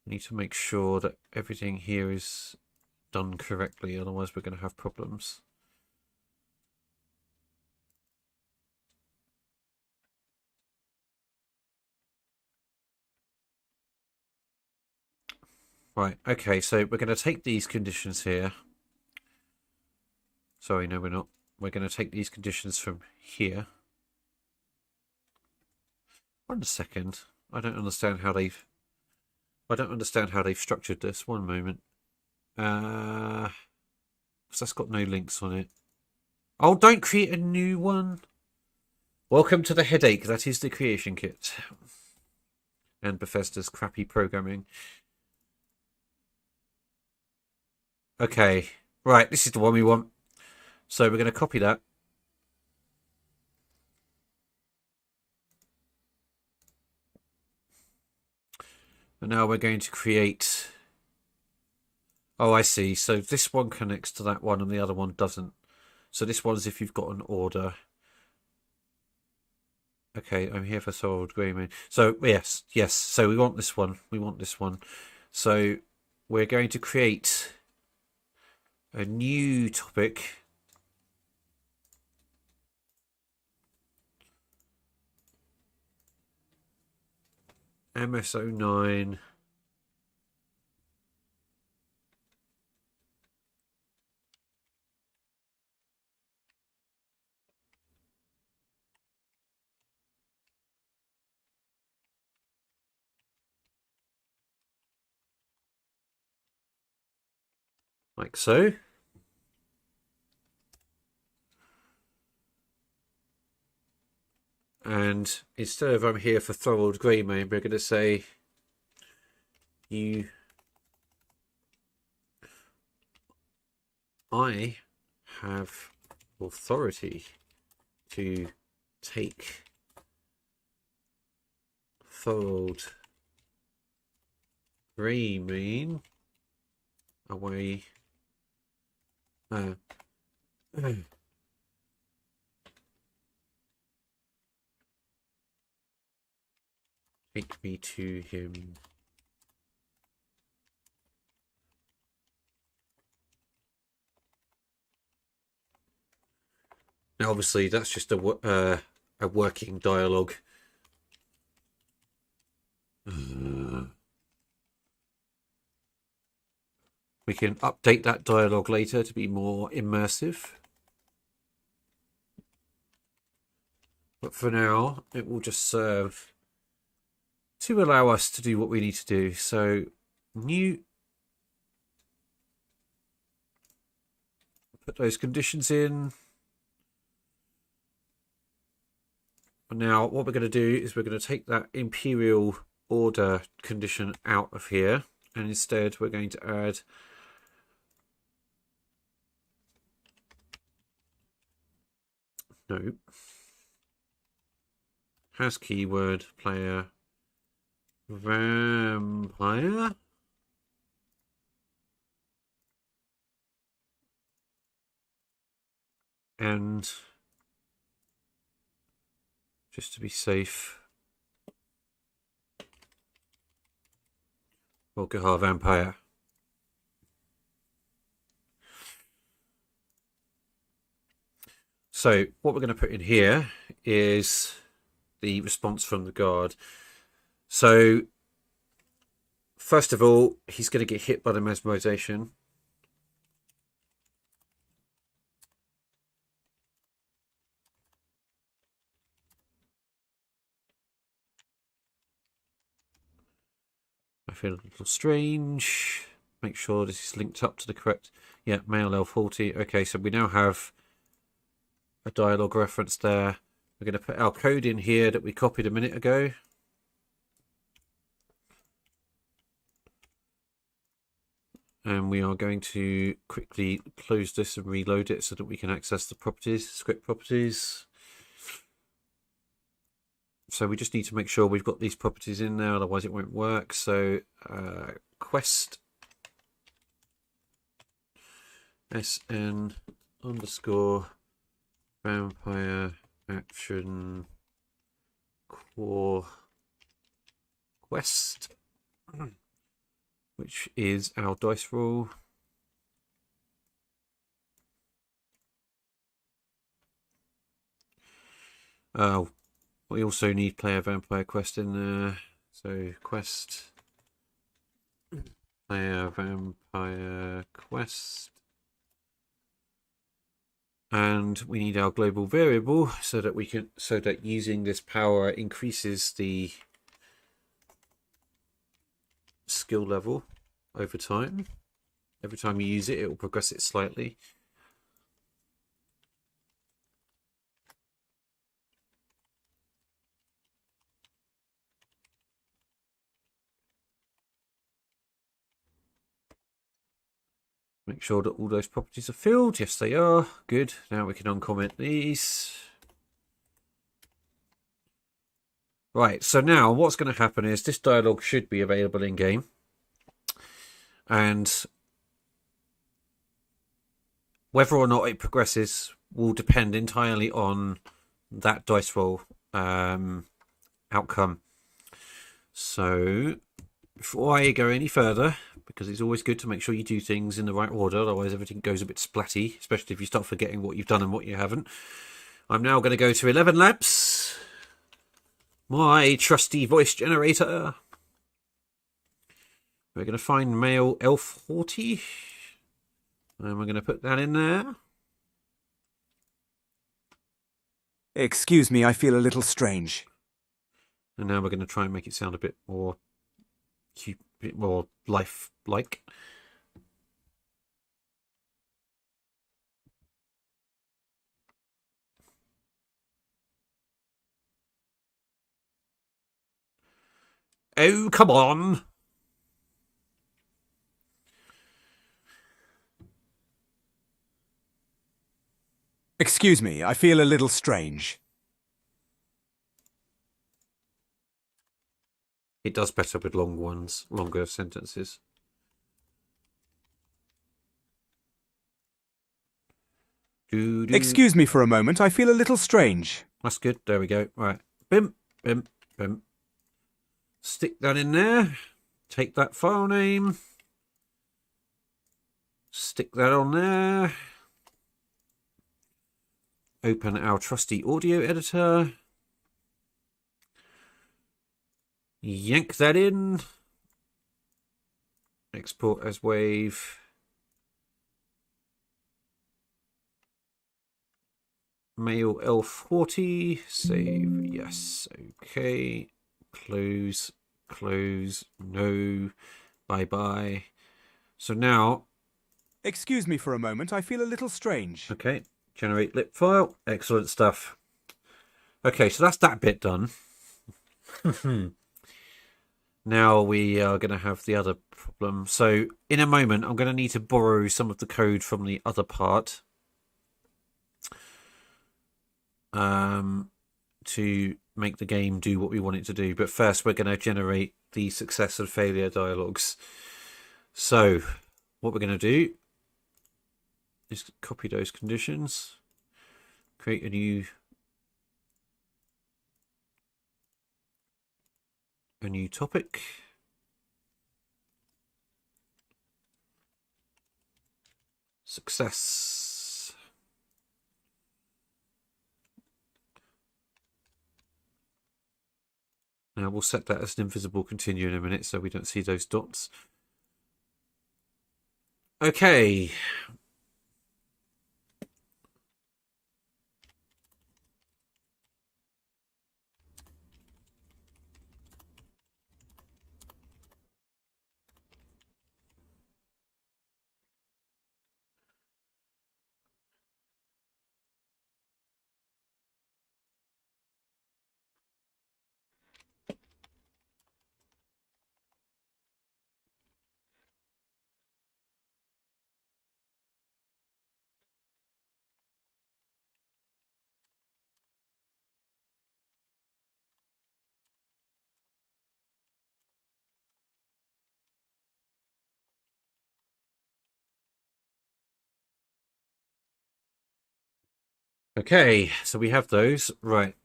Need to make sure that everything here is done correctly, otherwise we're going to have problems. Right, okay, so we're going to take these conditions here. Sorry, no, we're not. We're going to take these conditions from here. 1 second. I don't understand how they've structured this. One moment. Because that's got no links on it. Oh, don't create a new one. Welcome to the headache that is the creation kit. And Bethesda's crappy programming. Okay, right, this is the one we want. So we're going to copy that. And now we're going to create... Oh, I see. So this one connects to that one and the other one doesn't. So this one's if you've got an order. Okay, I'm here for Soiled Greyman. So, yes. So we want this one. So we're going to create a new topic. MS09. Like so. And instead of I'm here for Thorold Greymane, we're going to say I have authority to take Thorold Greymane away. Take me to him. Now, obviously, that's just a working dialogue. We can update that dialogue later to be more immersive. But for now, it will just serve to allow us to do what we need to do. So, new Put those conditions in. And now what we're going to do is we're going to take that Imperial Order condition out of here. And instead we're going to add no. Has keyword player vampire. And just to be safe, Volkihar vampire. So what we're going to put in here is the response from the guard. So first of all, he's going to get hit by the mesmerization. I feel a little strange. Make sure this is linked up to the correct. Yeah, male L40. Okay, so we now have a dialogue reference there. We're going to put our code in here that we copied a minute ago. And we are going to quickly close this and reload it so that we can access the properties, script properties. So we just need to make sure we've got these properties in there, otherwise it won't work. So quest SN underscore vampire action core quest, which is our dice roll. We also need player vampire quest in there. So quest player vampire quest. And we need our global variable so that we can, so that using this power increases the skill level over time. Every time you use it, it will progress it slightly. Make sure that all those properties are filled. Yes, they are. Good. Now we can uncomment these. Right, so now what's going to happen is this dialogue should be available in game. And whether or not it progresses will depend entirely on that dice roll outcome. So before I go any further, because it's always good to make sure you do things in the right order, otherwise everything goes a bit splatty, especially if you start forgetting what you've done and what you haven't. I'm now going to go to 11 Labs, my trusty voice generator. We're going to find male L40, and we're going to put that in there. Excuse me, I feel a little strange. And now we're going to try and make it sound a bit more cute, a bit more life-like. Oh, come on! Excuse me, I feel a little strange. It does better with long ones, longer sentences. Excuse me for a moment, I feel a little strange. That's good. There we go. Right. Bim, bim, bim. Stick that in there. Take that file name. Stick that on there. Open our trusty audio editor. Yank that in. Export as wave. Male L40. Save. Yes. Okay. Close. Close. No. Bye bye. So now. Excuse me for a moment, I feel a little strange. Okay, generate lip file. Excellent stuff. Okay, so that's that bit done. Now we are going to have the other problem. So in a moment, I'm going to need to borrow some of the code from the other part to make the game do what we want it to do. But first, we're going to generate the success and failure dialogues. So what we're going to do is copy those conditions, create a new topic. Success. Now we'll set that as an invisible continue in a minute so we don't see those dots. Okay. Okay, so we have those. Right.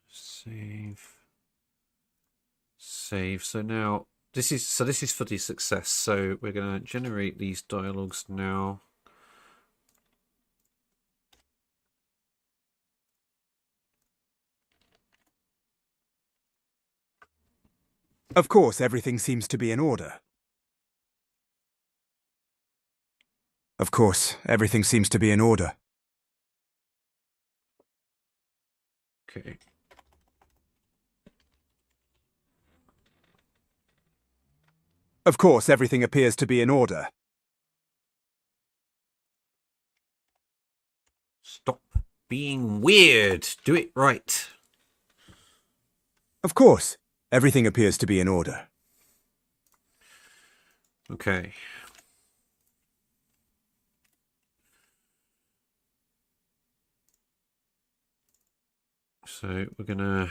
Save. So now this is for the success. So we're going to generate these dialogues now. Of course, everything seems to be in order. Of course, everything seems to be in order. Okay. Of course, everything appears to be in order. Stop being weird. Do it right. Of course, everything appears to be in order. Okay. So we're going to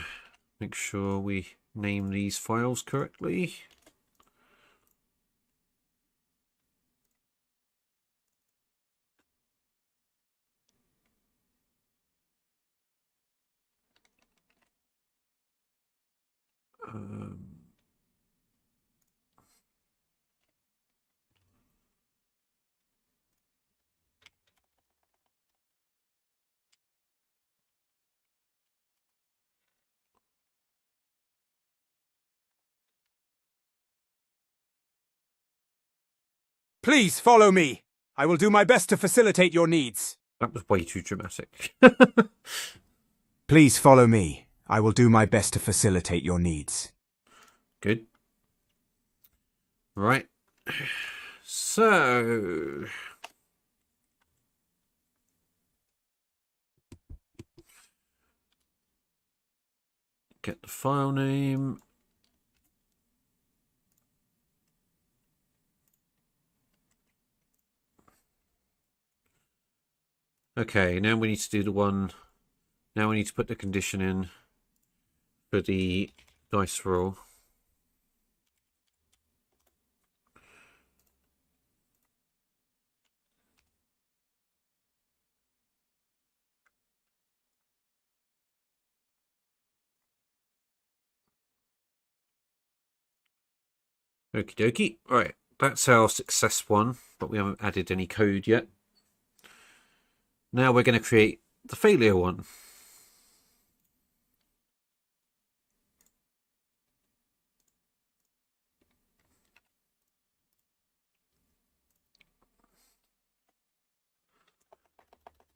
make sure we name these files correctly. Please follow me. I will do my best to facilitate your needs. That was way too dramatic. Please follow me. I will do my best to facilitate your needs. Good. Right. So get the file name. Okay, now we need to do the one. Now we need to put the condition in for the dice roll. Okie dokie. Right, that's our success one, but we haven't added any code yet. Now we're going to create the failure one.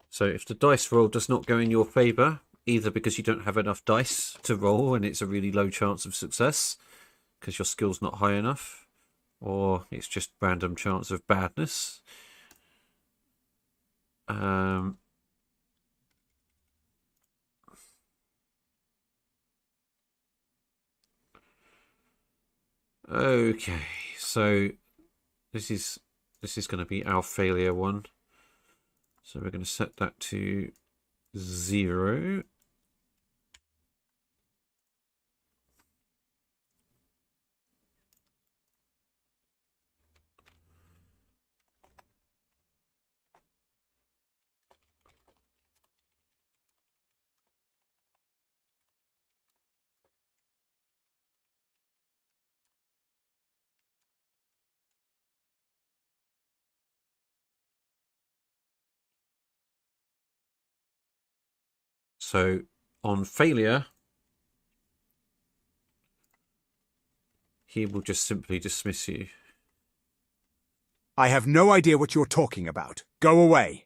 So if the dice roll does not go in your favour, either because you don't have enough dice to roll and it's a really low chance of success, because your skill's not high enough, or it's just random chance of badness. Okay, so this is going to be our failure one. So we're going to set that to 0. So on failure, he will just simply dismiss you. I have no idea what you're talking about. Go away.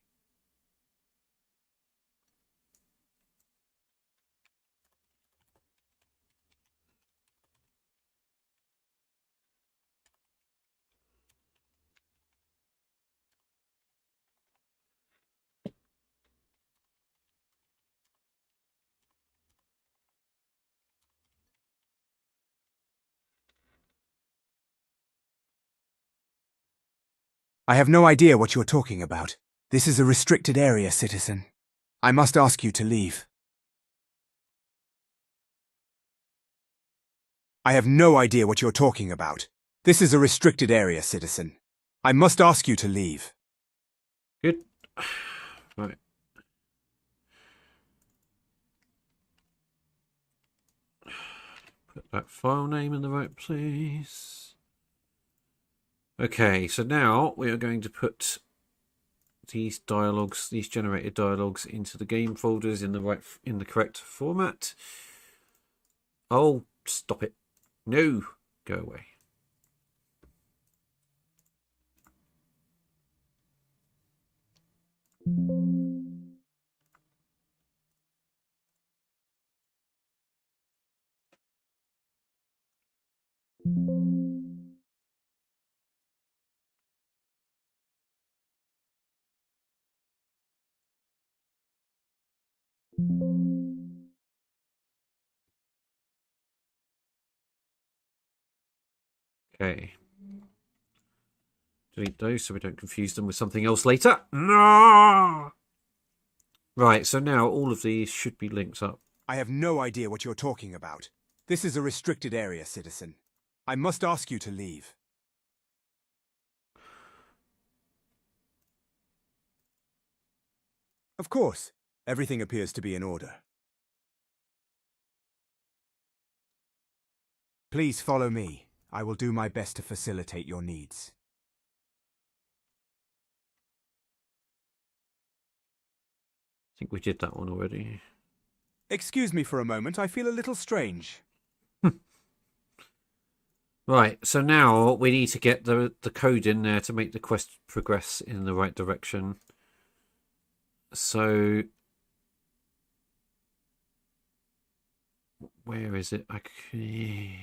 I have no idea what you're talking about. This is a restricted area, citizen. I must ask you to leave. I have no idea what you're talking about. This is a restricted area, citizen. I must ask you to leave. Good. Right. Put that file name in the right place. Okay, so now we are going to put these dialogues, these generated dialogues, into the game folders in the correct format. Oh, stop it. No, go away. Okay. Delete those so we don't confuse them with something else later. No! Right, so now all of these should be linked up. I have no idea what you're talking about. This is a restricted area, citizen. I must ask you to leave. Of course. Everything appears to be in order. Please follow me. I will do my best to facilitate your needs. I think we did that one already. Excuse me for a moment, I feel a little strange. Right, so now we need to get the code in there to make the quest progress in the right direction. So where is it? Okay.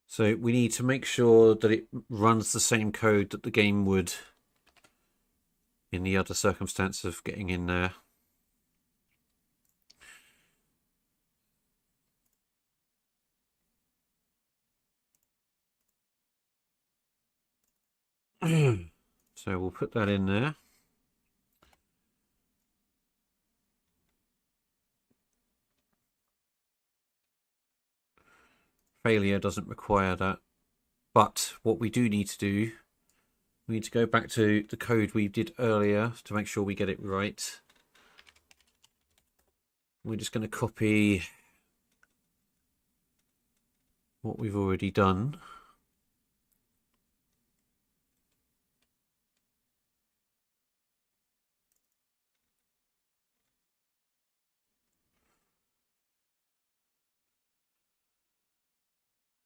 So we need to make sure that it runs the same code that the game would in the other circumstance of getting in there. So we'll put that in there. Failure doesn't require that. But what we do need to do, we need to go back to the code we did earlier to make sure we get it right. We're just going to copy what we've already done.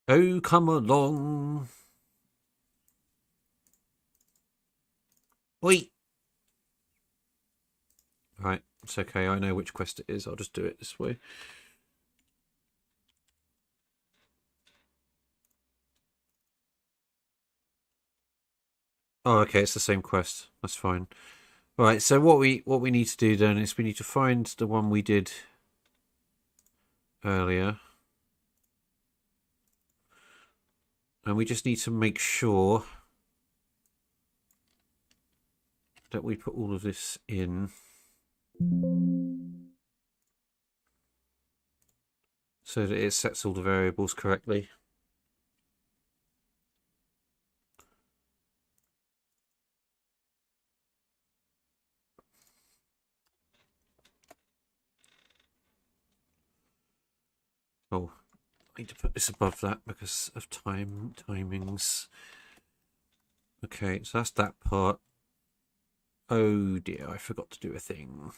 Oh, come along. Oi! Right, it's okay. I know which quest it is. I'll just do it this way. Oh, okay, it's the same quest. That's fine. Right, so what we need to do then is we need to find the one we did earlier. And we just need to make sure that we put all of this in. So that it sets all the variables correctly. Oh, I need to put this above that because of timings. Okay, so that's that part. Oh dear, I forgot to do a thing.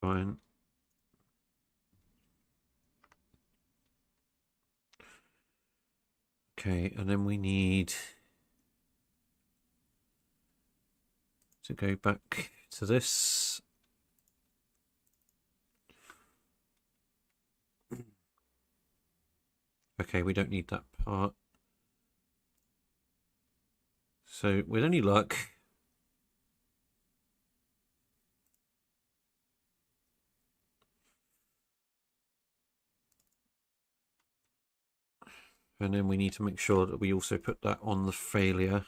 Fine. Okay, and then we need to go back to this. Okay, we don't need that part. So, with any luck, and then we need to make sure that we also put that on the failure.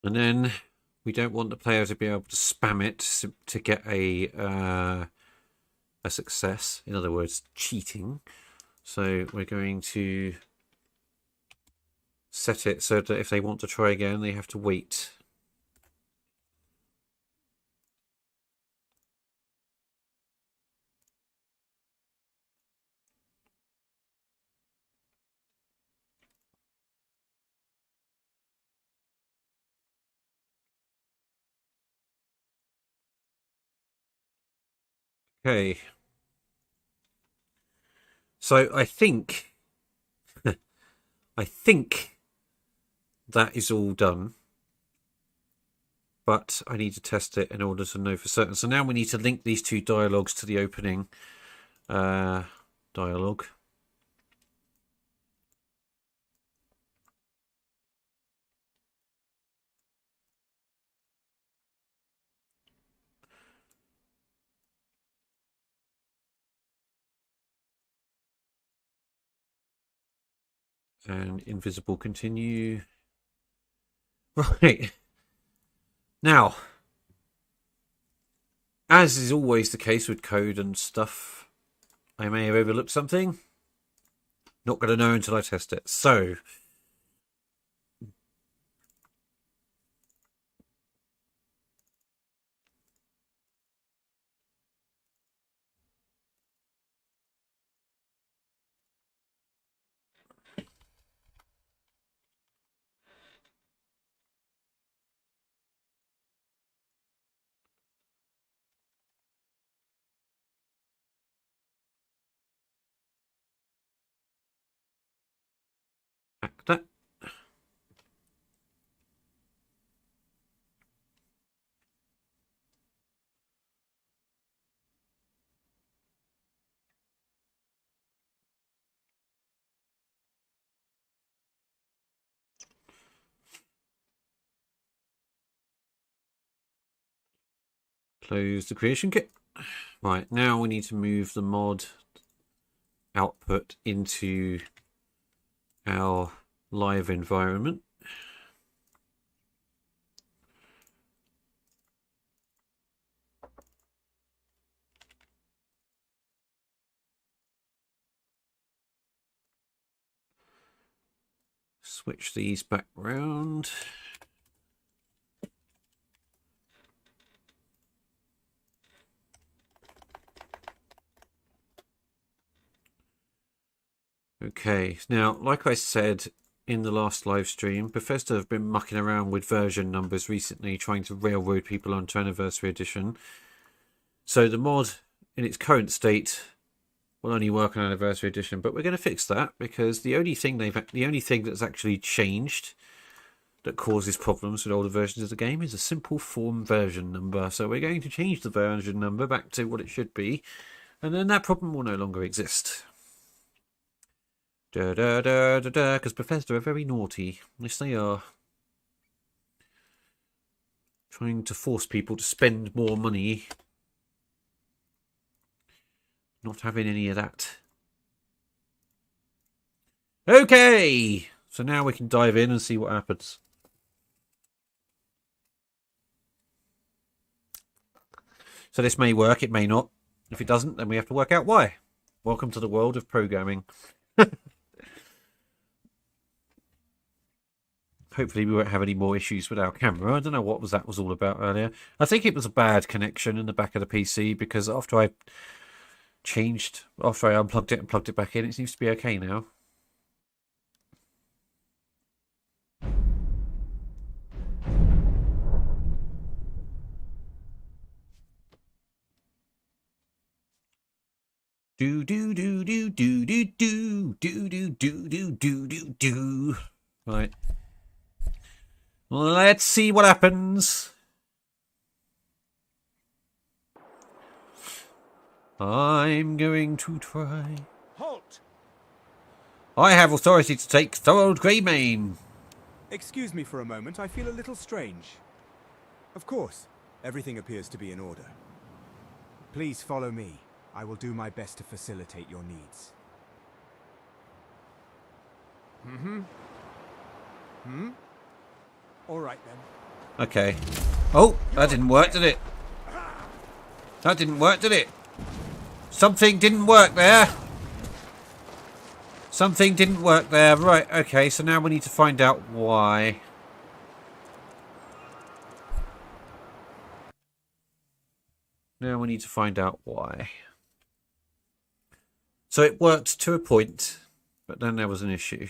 And then we don't want the player to be able to spam it to get a success. In other words, cheating. So we're going to set it so that if they want to try again, they have to wait. Okay. So I think that is all done. But I need to test it in order to know for certain. So now we need to link these two dialogues to the opening dialogue. And invisible continue. Right. Now, as is always the case with code and stuff, I may have overlooked something. Not going to know until I test it. So, Close the creation kit. Right, now we need to move the mod output into our live environment. Switch these back round. Okay, now, like I said in the last live stream, Bethesda have been mucking around with version numbers recently, trying to railroad people onto Anniversary Edition. So the mod, in its current state, will only work on Anniversary Edition, but we're going to fix that because the only thing that's actually changed that causes problems with older versions of the game is a simple form version number. So we're going to change the version number back to what it should be, and then that problem will no longer exist. Because Bethesda are very naughty. Yes, they are. Trying to force people to spend more money. Not having any of that. Okay! So now we can dive in and see what happens. So this may work, it may not. If it doesn't, then we have to work out why. Welcome to the world of programming. Hopefully we won't have any more issues with our camera. I don't know what that was all about earlier. I think it was a bad connection in the back of the PC because after I unplugged it and plugged it back in, it seems to be okay now. Do do do do do do do do do do do do do do. Right. Let's see what happens. I'm going to try. Halt! I have authority to take Thorold Greymane. Excuse me for a moment, I feel a little strange. Of course, everything appears to be in order. Please follow me. I will do my best to facilitate your needs. All right then. Okay. Oh, that didn't work, did it? That didn't work, did it? Something didn't work there. Something didn't work there. Right, okay, so now we need to find out why. Now we need to find out why. So it worked to a point, but then there was an issue.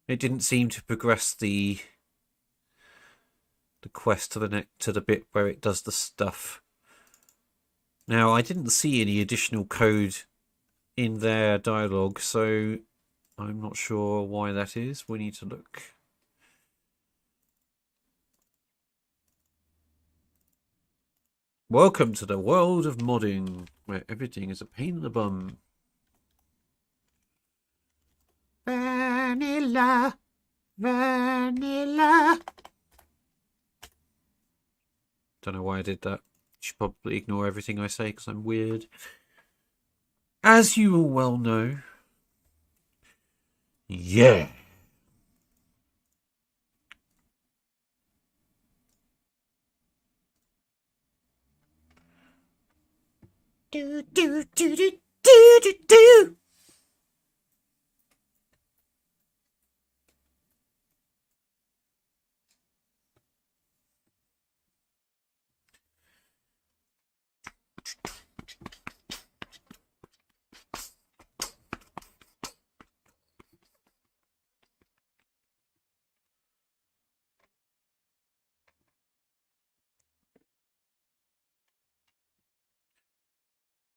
It didn't seem to progress the quest to the bit where it does the stuff. Now, I didn't see any additional code in their dialogue, so I'm not sure why that is. We need to look. Welcome to the world of modding, where everything is a pain in the bum. Vanilla, vanilla. Don't know why I did that. Should probably ignore everything I say because I'm weird. As you all well know. Yeah. Do do do do do do do.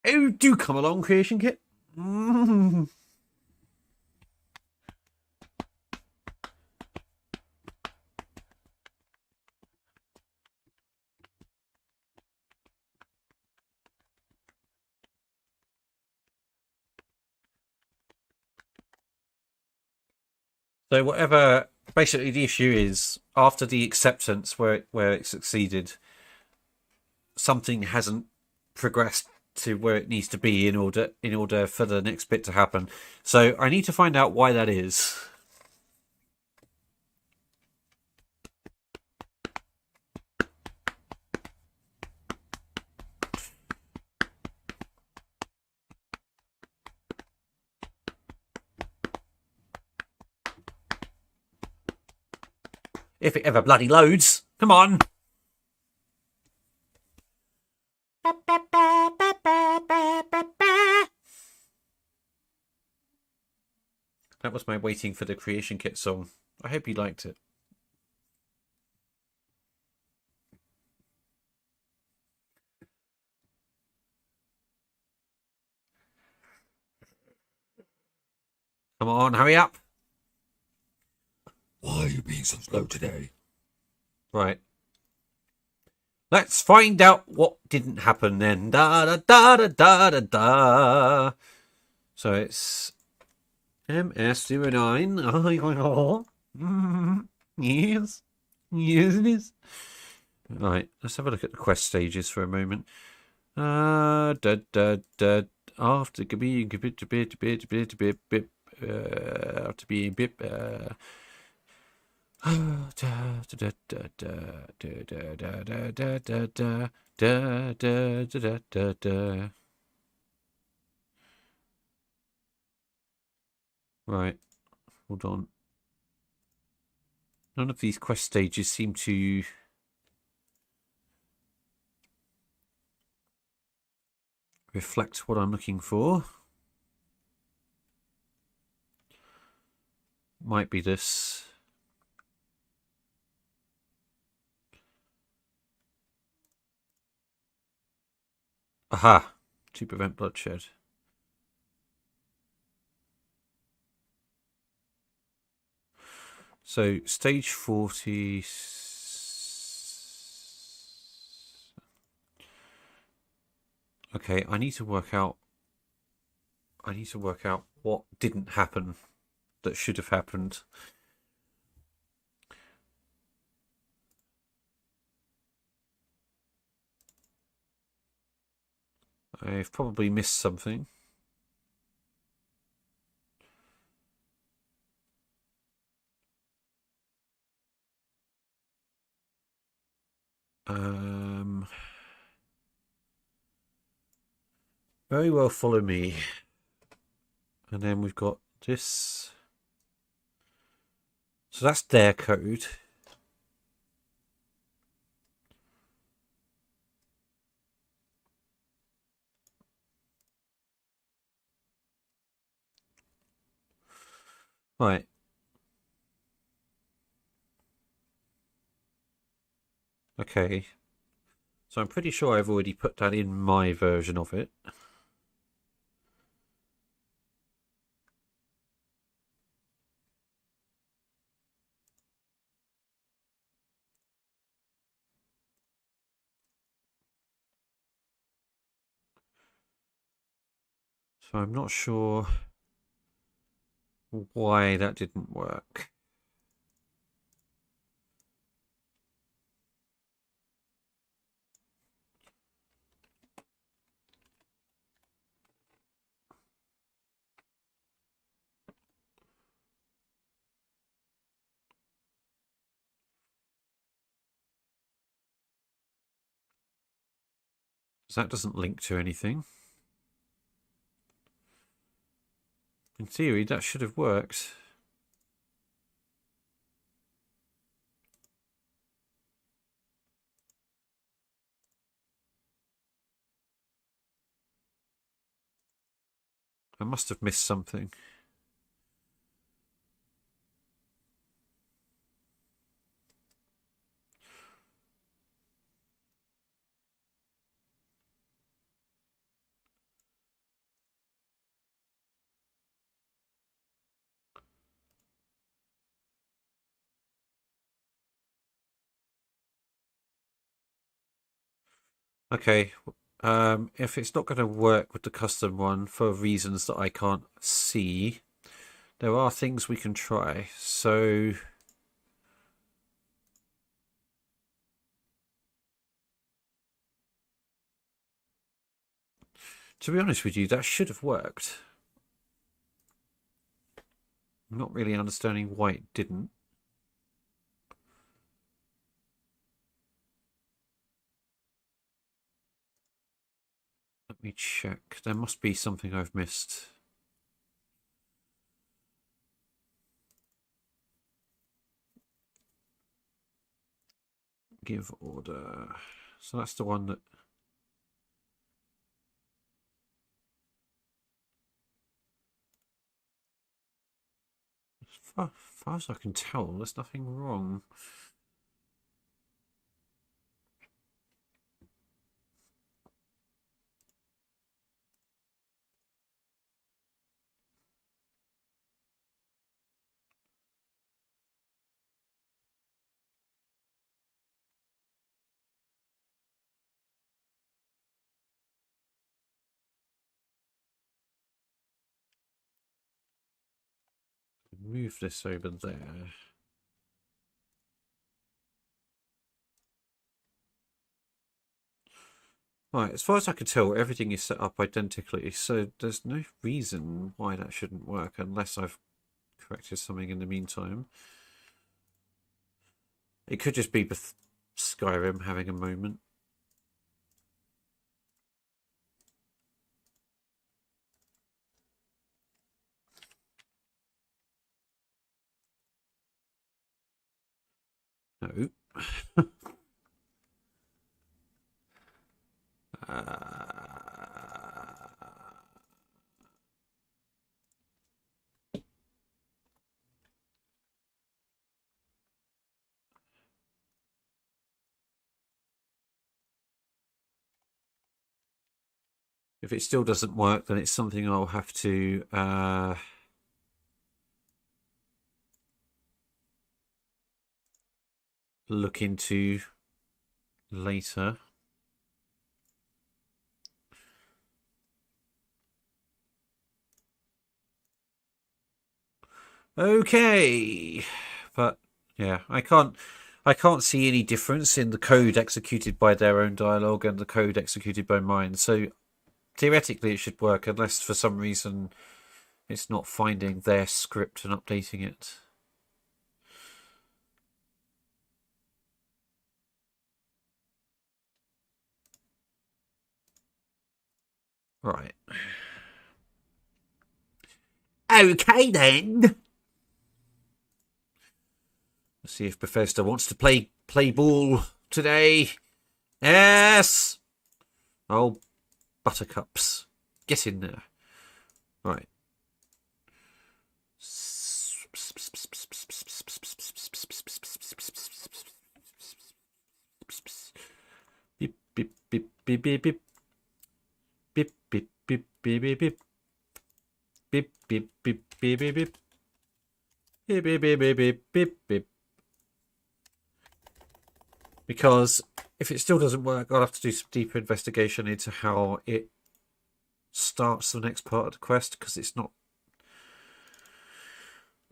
Oh, do come along, Creation Kit. So whatever, basically the issue is, after the acceptance where it succeeded, something hasn't progressed to where it needs to be in order for the next bit to happen. So I need to find out why that is. If it ever bloody loads. Come on. That was my waiting for the creation kit song. I hope you liked it. Come on, hurry up. Why are you being so slow today? Right. Let's find out what didn't happen then. Da da da da da da da. So it's MS09. Yes. Yes, it is. Right, let's have a look at the quest stages for a moment. After being a bit, after being a bit, right, hold on. None of these quest stages seem to reflect what I'm looking for. Might be this. Aha! To prevent bloodshed. So, stage 40... Okay, I need to work out what didn't happen that should have happened. I've probably missed something. Very well, follow me. And then we've got this. So that's their code. Right. Okay. So I'm pretty sure I've already put that in my version of it. So I'm not sure why that didn't work. So that doesn't link to anything. In theory, that should have worked. I must have missed something. Okay, if it's not going to work with the custom one for reasons that I can't see, there are things we can try. So To be honest with you, that should have worked. I'm not really understanding why it didn't. Let me check. There must be something I've missed. Give order. So that's the one that... As far as I can tell, there's nothing wrong. Move this over there. Right, as far as I can tell, everything is set up identically, so there's no reason why that shouldn't work unless I've corrected something in the meantime. It could just be Skyrim having a moment. No. If it still doesn't work, then it's something I'll have to look into later. Okay, but yeah, I can't see any difference in the code executed by their own dialogue and the code executed by mine. So theoretically, it should work unless for some reason it's not finding their script and updating it. Right. Okay then. Let's see if Bethesda wants to play ball today. Yes. Oh, buttercups, get in there. Right. Beep beep beep beep beep beep. Beep beep beep beep beep beep. Beep beep beep beep beep beep. Beep beep beep beep beep beep beep. Because if it still doesn't work, I'll have to do some deeper investigation into how it starts the next part of the quest, because it's not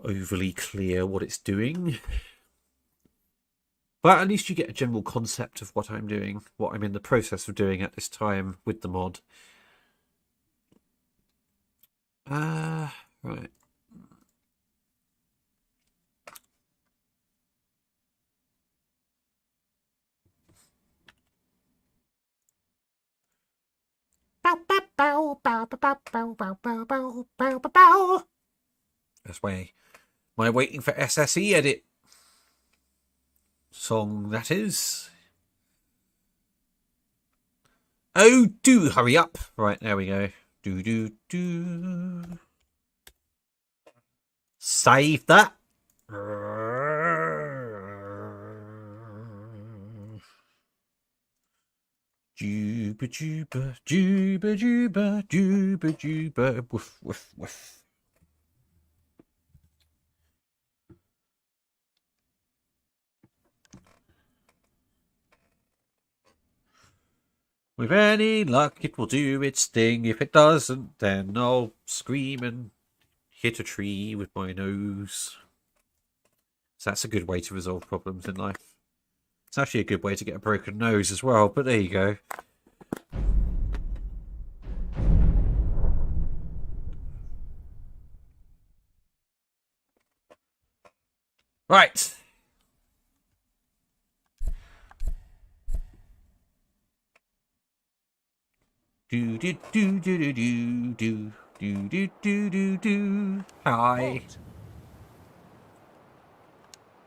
overly clear what it's doing. But at least you get a general concept of what I'm doing, what I'm in the process of doing at this time with the mod. Right. That's my waiting for SSE edit song, that is. Oh, do hurry up. Right, there we go. Do. Save that. Juba, juba, juba, juba, juba, juba, woof, woof, woof. With any luck, it will do its thing. If it doesn't, then I'll scream and hit a tree with my nose. So that's a good way to resolve problems in life. It's actually a good way to get a broken nose as well, but there you go. Right. Do do do do do do do do do do do. Hi. Halt.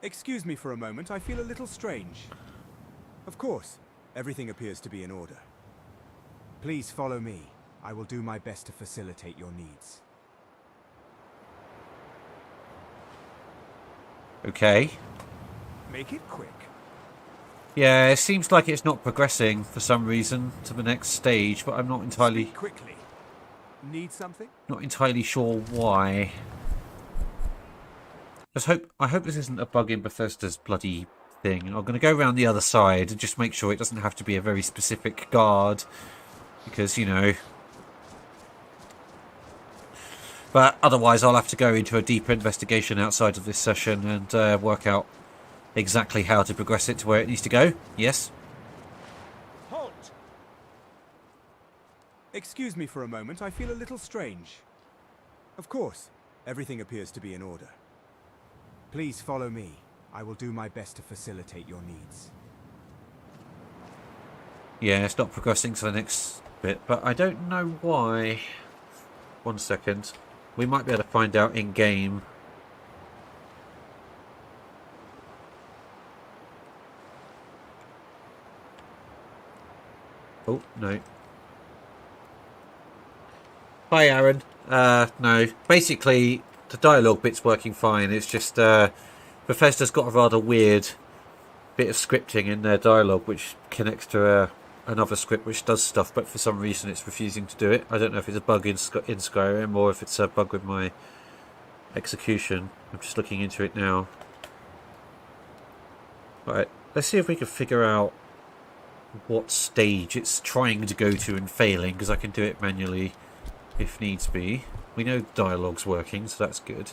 Excuse me for a moment, I feel a little strange. Of course, everything appears to be in order. Please follow me. I will do my best to facilitate your needs. Okay. Make it quick. Yeah, it seems like it's not progressing for some reason to the next stage, but I'm not entirely Speak quickly. Need something? not entirely sure why. I hope this isn't a bug in Bethesda's bloody thing. I'm going to go around the other side and just make sure it doesn't have to be a very specific guard, because you know. But otherwise, I'll have to go into a deeper investigation outside of this session and work out exactly how to progress it to where it needs to go. Yes? Halt! Excuse me for a moment, I feel a little strange. Of course, everything appears to be in order. Please follow me. I will do my best to facilitate your needs. Yeah, it's not progressing to the next bit, but I don't know why. 1 second. We might be able to find out in-game. Oh, no. Hi, Aaron. No. Basically, the dialogue bit's working fine. It's just, Bethesda's got a rather weird bit of scripting in their dialogue, which connects to another script which does stuff, but for some reason it's refusing to do it. I don't know if it's a bug in Skyrim or if it's a bug with my execution. I'm just looking into it now. Right, let's see if we can figure out what stage it's trying to go to and failing, because I can do it manually if needs be. We know the dialogue's working, so that's good.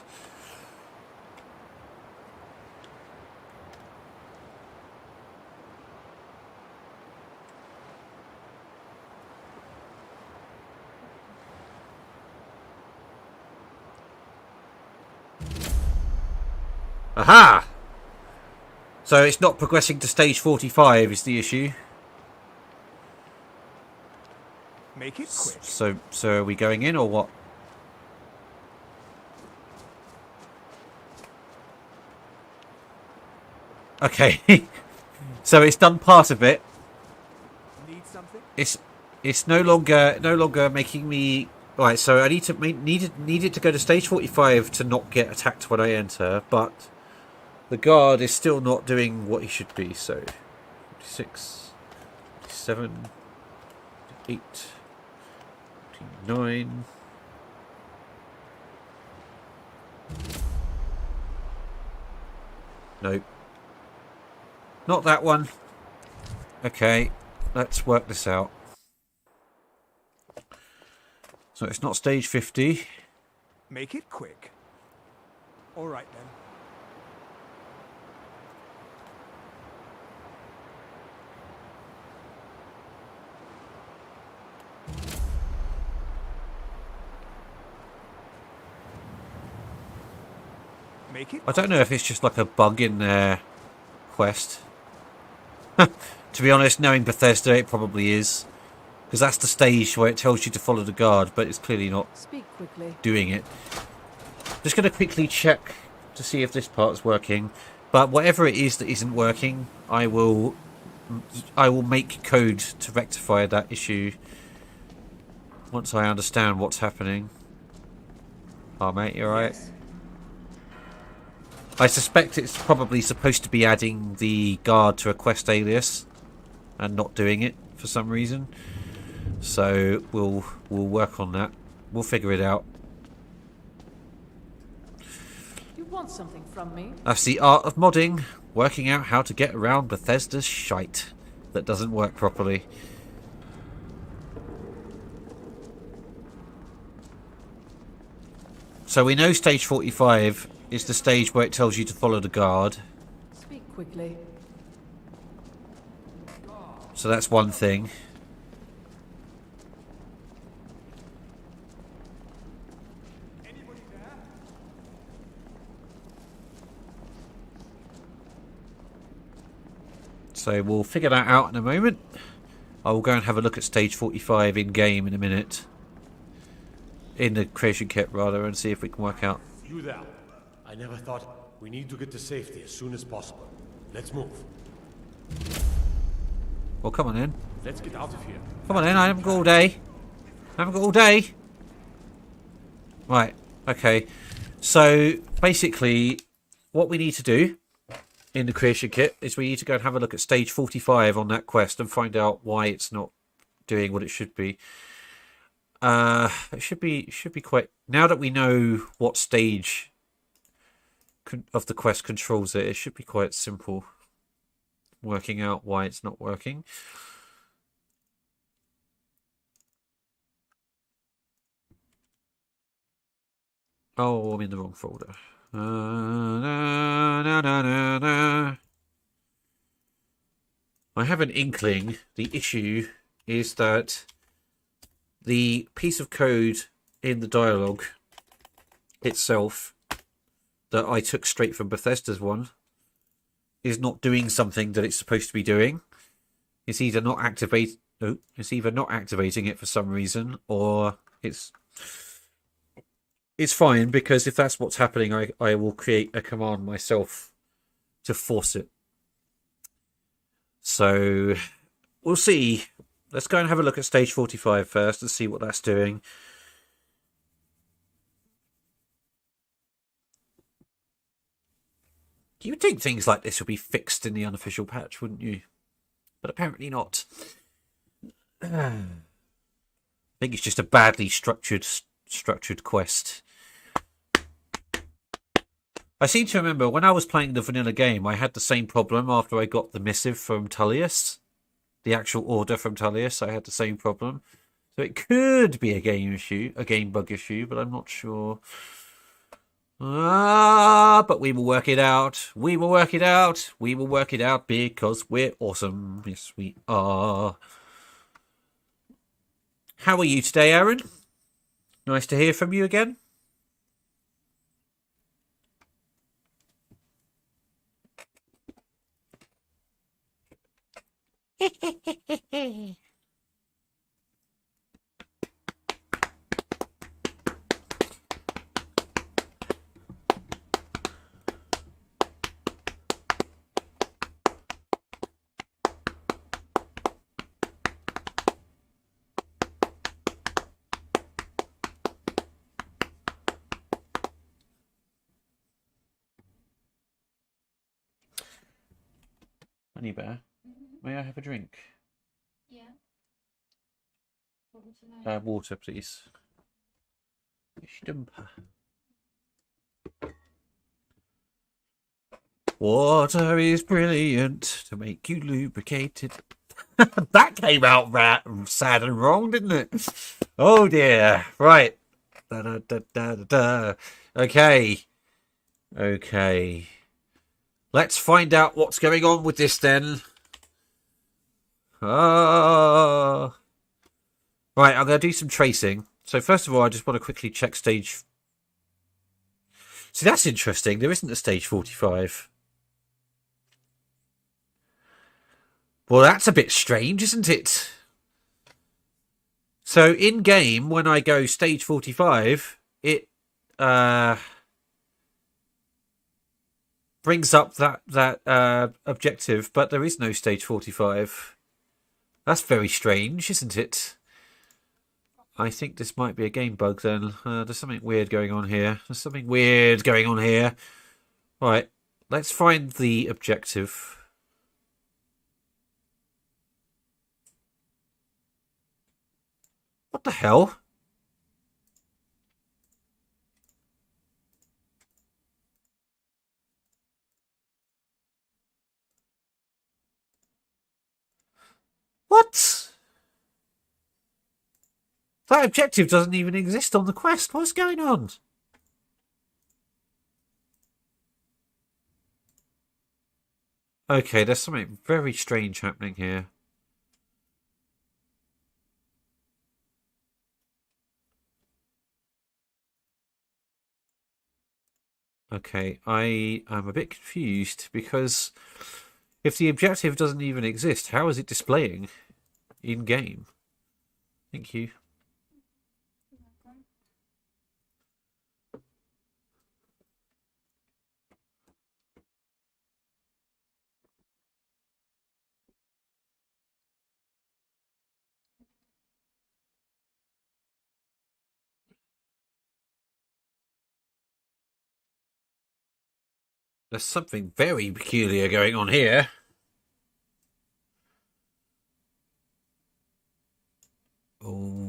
Aha! So it's not progressing to stage 45 is the issue. Make it quick. So are we going in or what? Okay. So it's done part of it. Need something? It's no longer making me right. So I need it to go to stage 45 to not get attacked when I enter, but the guard is still not doing what he should be. So 46, 47, 8, 9. Nope. Not that one. Okay, let's work this out. So it's not stage 50. Make it quick. All right then. Make it. I don't know if it's just like a bug in their quest. To be honest, knowing Bethesda, it probably is. Because that's the stage where it tells you to follow the guard, but it's clearly not doing it. Just going to quickly check to see if this part's working. But whatever it is that isn't working, I will make code to rectify that issue once I understand what's happening. Oh, mate, you alright? Yes. I suspect it's probably supposed to be adding the guard to a quest alias and not doing it for some reason. So we'll work on that. We'll figure it out. You want something from me? That's the art of modding, working out how to get around Bethesda's shite that doesn't work properly. So we know stage 45 is the stage where it tells you to follow the guard. Speak quickly. So that's one thing. So we'll figure that out in a moment. I will go and have a look at stage 45 in game in a minute. In the creation kit, rather, and see if we can work out. You there. I never thought we need to get to safety as soon as possible. Let's move. Well, come on in. Let's get out of here. Come on in, I haven't got all day. I haven't got all day. Right, okay. So, basically, what we need to do in the creation kit is we need to go and have a look at stage 45 on that quest and find out why it's not doing what it should be. It should be quite... Now that we know what stage of the quest controls it, it should be quite simple working out why it's not working. Oh, I'm in the wrong folder. I have an inkling the issue is that the piece of code in the dialogue itself that I took straight from Bethesda's one is not doing something that it's supposed to be doing. It's either not it's either not activating it for some reason, or it's fine, because if that's what's happening, I will create a command myself to force it. So we'll see. Let's go and have a look at stage 45 first and see what that's doing. You would think things like this would be fixed in the unofficial patch, wouldn't you? But apparently not. I think it's just a badly structured quest. I seem to remember when I was playing the vanilla game, I had the same problem after I got the missive from Tullius. The actual order from Tullius, I had the same problem. So it could be a game issue, a game bug issue, but I'm not sure. But we will work it out. We will work it out. We will work it out because we're awesome. Yes, we are. How are you today, Aaron? Nice to hear from you again. Honey Bear, may I have a drink? Yeah. Water, please. Stumper. Water is brilliant to make you lubricated. That came out sad and wrong, didn't it? Oh dear. Right. Da, da, da, da, da, da. Okay. Okay. Let's find out what's going on with this then. Right, I'm going to do some tracing. So first of all, I just want to quickly check stage... See, that's interesting. There isn't a stage 45. Well, that's a bit strange, isn't it? So in-game, when I go stage 45, it brings up that objective, but there is no stage 45. That's very strange, isn't it? I think this might be a game bug then. There's something weird going on here. There's something weird going on here. Right, let's find the objective. What the hell? What? That objective doesn't even exist on the quest. What's going on? Okay, there's something very strange happening here. Okay, I am a bit confused because If the objective doesn't even exist, how is it displaying in game? Thank you. There's something very peculiar going on here. Oh.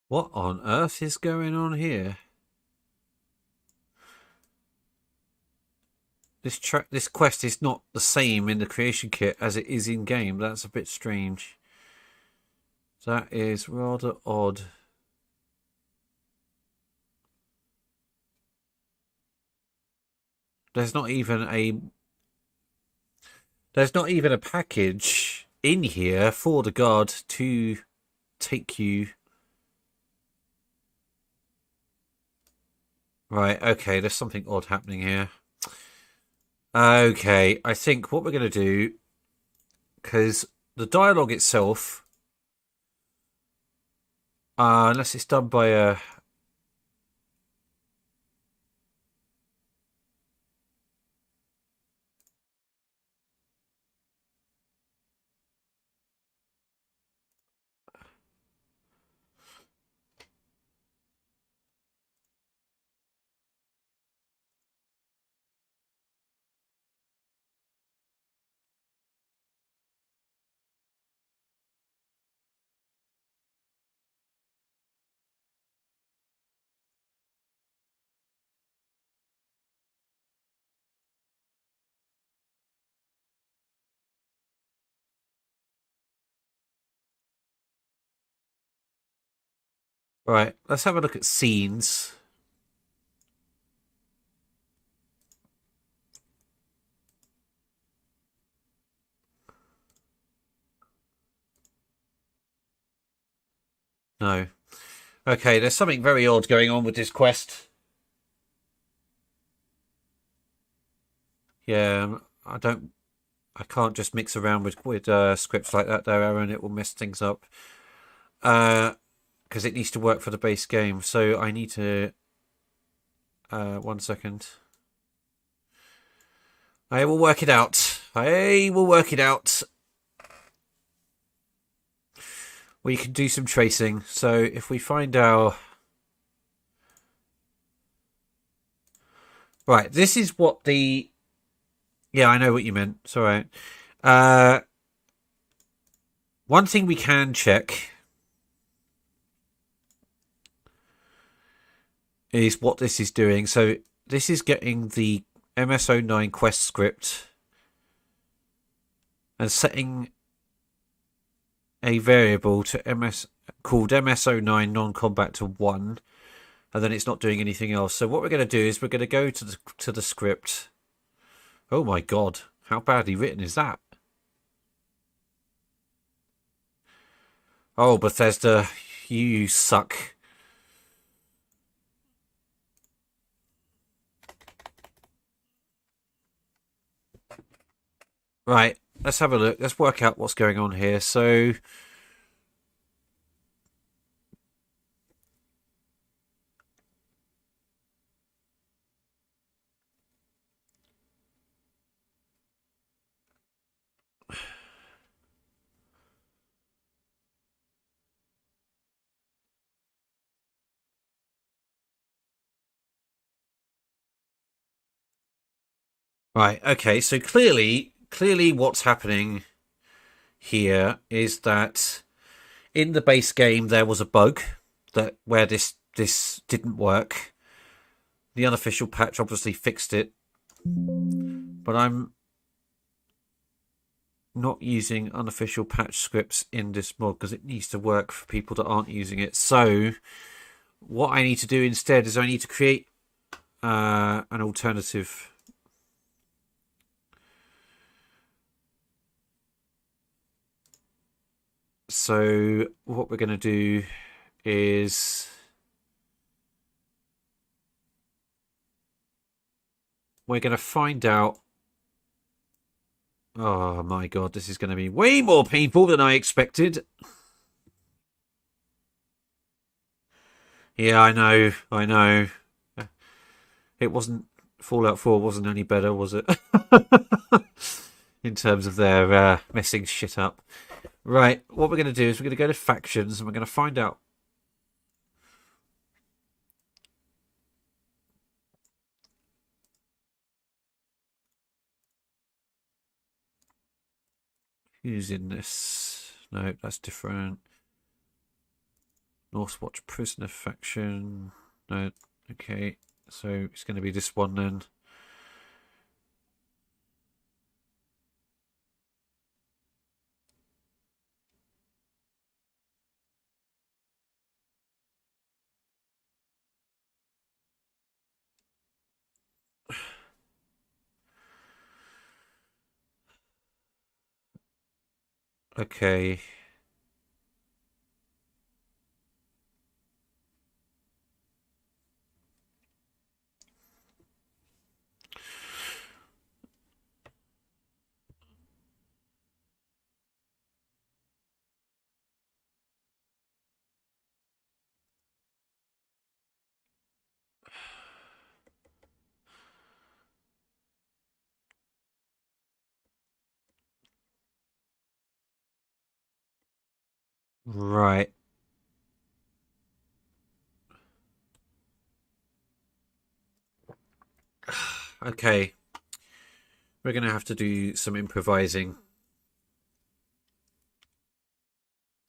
What on earth is going on here? This quest is not the same in the creation kit as it is in game. That's a bit strange. That is rather odd. There's not even a package in here for the guard to take you. Right, okay, there's something odd happening here. Okay, I think what we're going to do, because the dialogue itself, unless it's done by a... Right, let's have a look at scenes. No. Okay, there's something very odd going on with this quest. Yeah, I can't just mix around with scripts like that there, Aaron. It will mess things up. Because it needs to work for the base game. So I need to... 1 second. I will work it out. We can do some tracing. So if we find our... Right, this is what the... Yeah, I know what you meant. It's all right. One thing we can check is what this is doing. So this is getting the MS09 quest script and setting a variable to called MS09 non-combat to 1, and then it's not doing anything else. So what we're going to do is we're going to go to the script. Oh my god, how badly written is that? Oh, Bethesda, you suck. Right, let's have a look. Let's work out what's going on here. So... Right, okay, so clearly what's happening here is that in the base game there was a bug where this didn't work. The unofficial patch obviously fixed it. But not using unofficial patch scripts in this mod because it needs to work for people that aren't using it. So what I need to do instead is I need to create an alternative. So what we're going to do is we're going to find out. Oh my god, this is going to be way more people than I expected. Yeah, I know. It wasn't, Fallout 4 wasn't any better, was it? In terms of their messing shit up. Right, what we're going to do is we're going to go to factions and we're going to find out. Who's in this? No, that's different. Northwatch prisoner faction. No, okay. So it's going to be this one then. Okay. Right. Okay. We're going to have to do some improvising.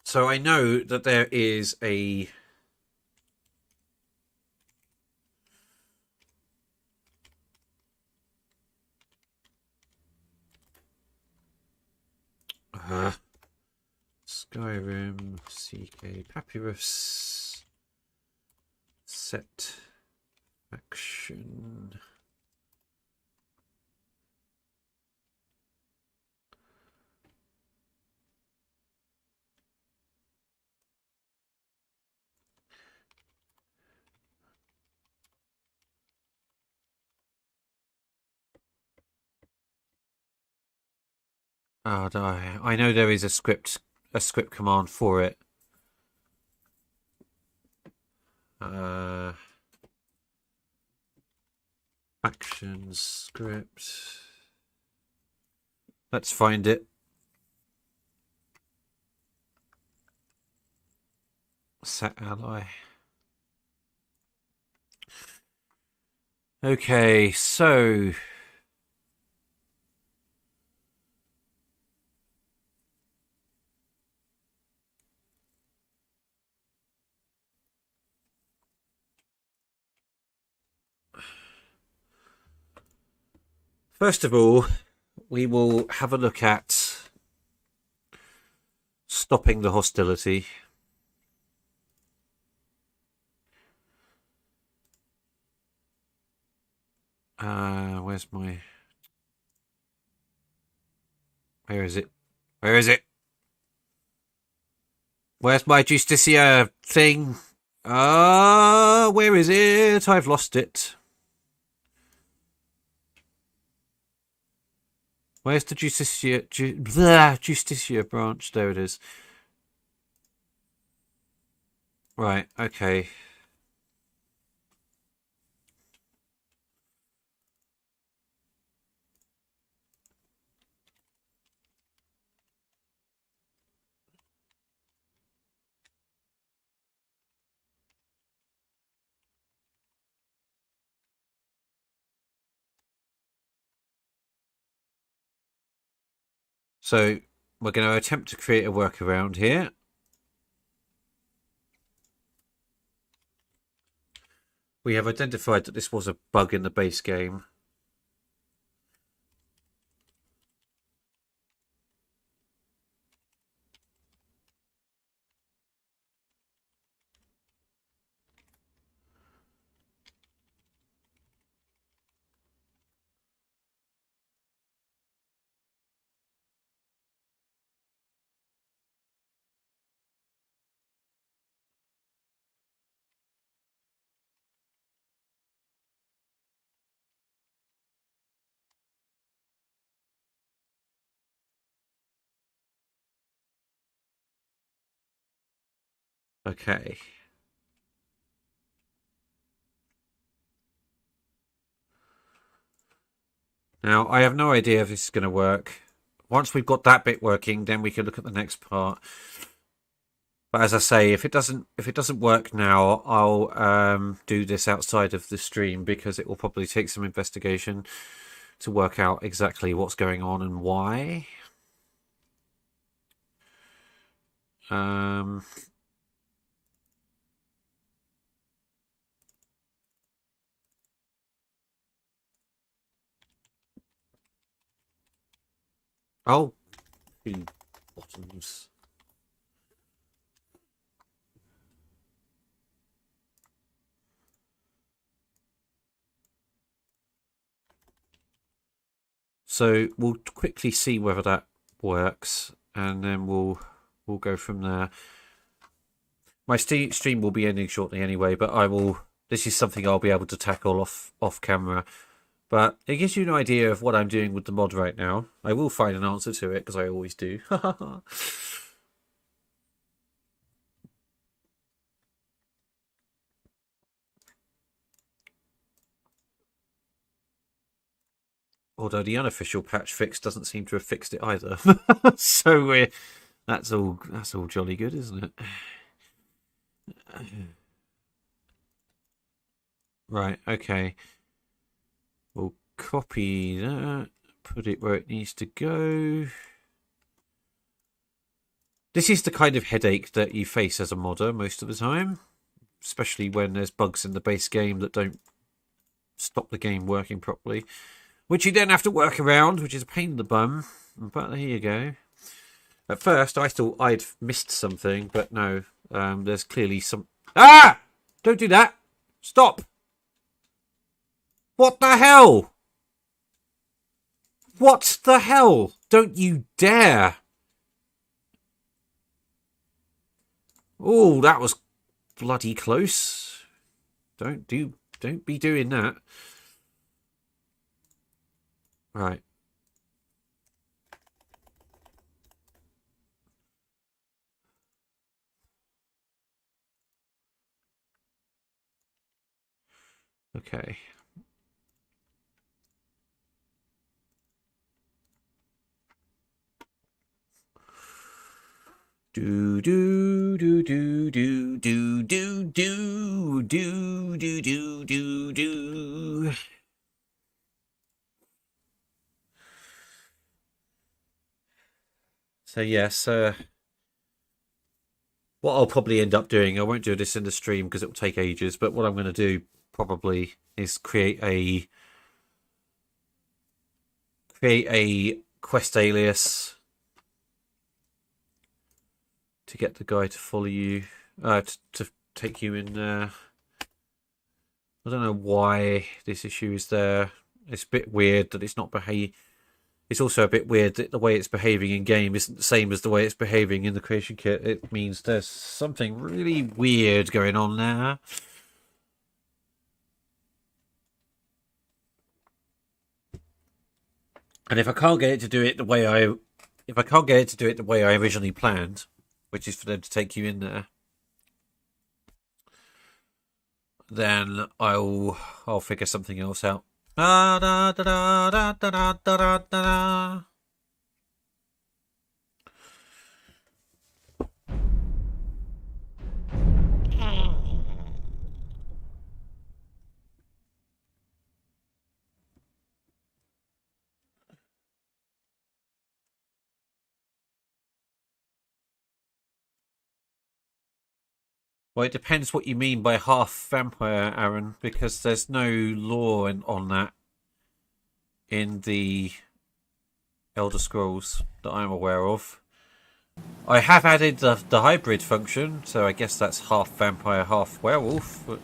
So I know that there is a... Skyrim, CK, Papyrus, set, action. Oh, I know there is a script command for it. Actions script. Let's find it. Set ally. Okay, so first of all, we will have a look at stopping the hostility. Where's my... Where is it? Where is it? Where's my Justicia thing? Where is it? I've lost it. Where's the Justicia branch? There it is. Right, okay. So we're going to attempt to create a workaround here. We have identified that this was a bug in the base game. Okay. Now, I have no idea if this is going to work. Once we've got that bit working, then we can look at the next part. But as I say, if it doesn't work now, I'll do this outside of the stream because it will probably take some investigation to work out exactly what's going on and why. Oh, bottoms. So we'll quickly see whether that works, and then we'll go from there. My stream will be ending shortly anyway, but I will. This is something I'll be able to tackle off camera. But it gives you an idea of what I'm doing with the mod right now. I will find an answer to it because I always do. Although the unofficial patch fix doesn't seem to have fixed it either. So that's all jolly good, isn't it? Right, okay. We'll copy that, put it where it needs to go. This is the kind of headache that you face as a modder most of the time, especially when there's bugs in the base game that don't stop the game working properly, which you then have to work around, which is a pain in the bum. But there you go. At first, I thought I'd missed something, but no. There's clearly some... Ah! Don't do that! Stop! What the hell? What the hell? Don't you dare! Oh, that was bloody close. Don't be doing that. Right. Okay. Do do do do do do do do do do do do do. So yes, what I'll probably end up doing, I won't do this in the stream because it will take ages, but what I'm going to do probably is create a quest alias to get the guy to follow you, to take you in there. I don't know why this issue is there. It's a bit weird that it's not behaving. It's also a bit weird that the way it's behaving in game isn't the same as the way it's behaving in the creation kit. It means there's something really weird going on there. And if I can't get it to do it the way I originally planned, which is for them to take you in there, then I'll figure something else out. Da, da, da, da, da, da, da, da, da. Well, it depends what you mean by half vampire, Aaron, because there's no law on that in the Elder Scrolls that I'm aware of. I have added the hybrid function, so I guess that's half vampire, half werewolf. But...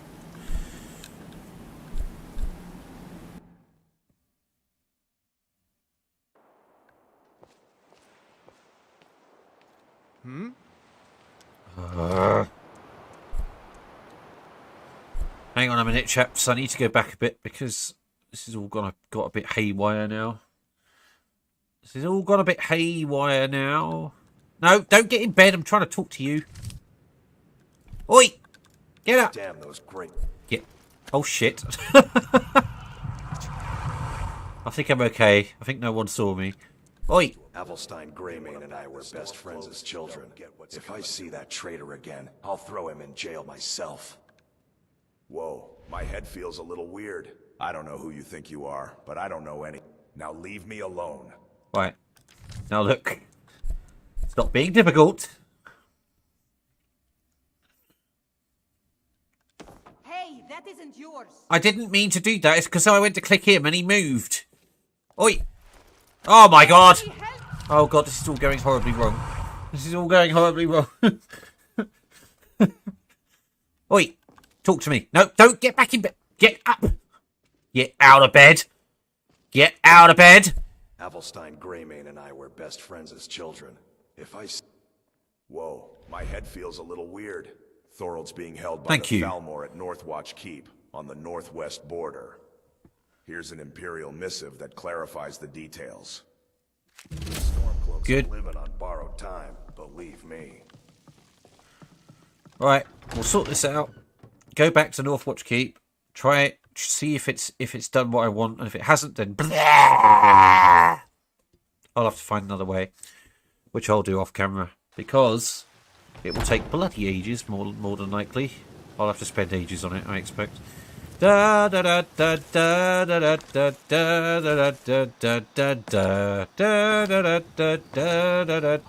Hang on a minute, chaps. I need to go back a bit because this is all got a bit haywire now. This is all got a bit haywire now. No, don't get in bed. I'm trying to talk to you. Oi! Get up! Damn those great... Get... Oh, shit. I think I'm okay. I think no one saw me. Oi! Avelstein Greymane and I were best friends as children. If I see that traitor again, I'll throw him in jail myself. Whoa, my head feels a little weird. I don't know who you think you are, but I don't know any. Now leave me alone. Right. Now look. Stop being difficult. Hey, that isn't yours. I didn't mean to do that. It's because I went to click him and he moved. Oi! Oh my god! Oh god, this is all going horribly wrong. This is all going horribly wrong. Oi! Talk to me. No, don't get back in bed. Get up! Get out of bed! Get out of bed! Avelstein Greymane and I were best friends as children. If I... Whoa, my head feels a little weird. Thorold's being held by the Thalmor at Northwatch Keep, on the northwest border. Here's an Imperial missive that clarifies the details. The Stormcloaks are living on borrowed time, believe me. Right, we'll sort this out. Go back to Northwatch Keep. Try it. See if it's done what I want, and if it hasn't, then I'll have to find another way, which I'll do off camera because it will take bloody ages, more than likely. I'll have to spend ages on it, I expect. Da da da da da da da da da da da da da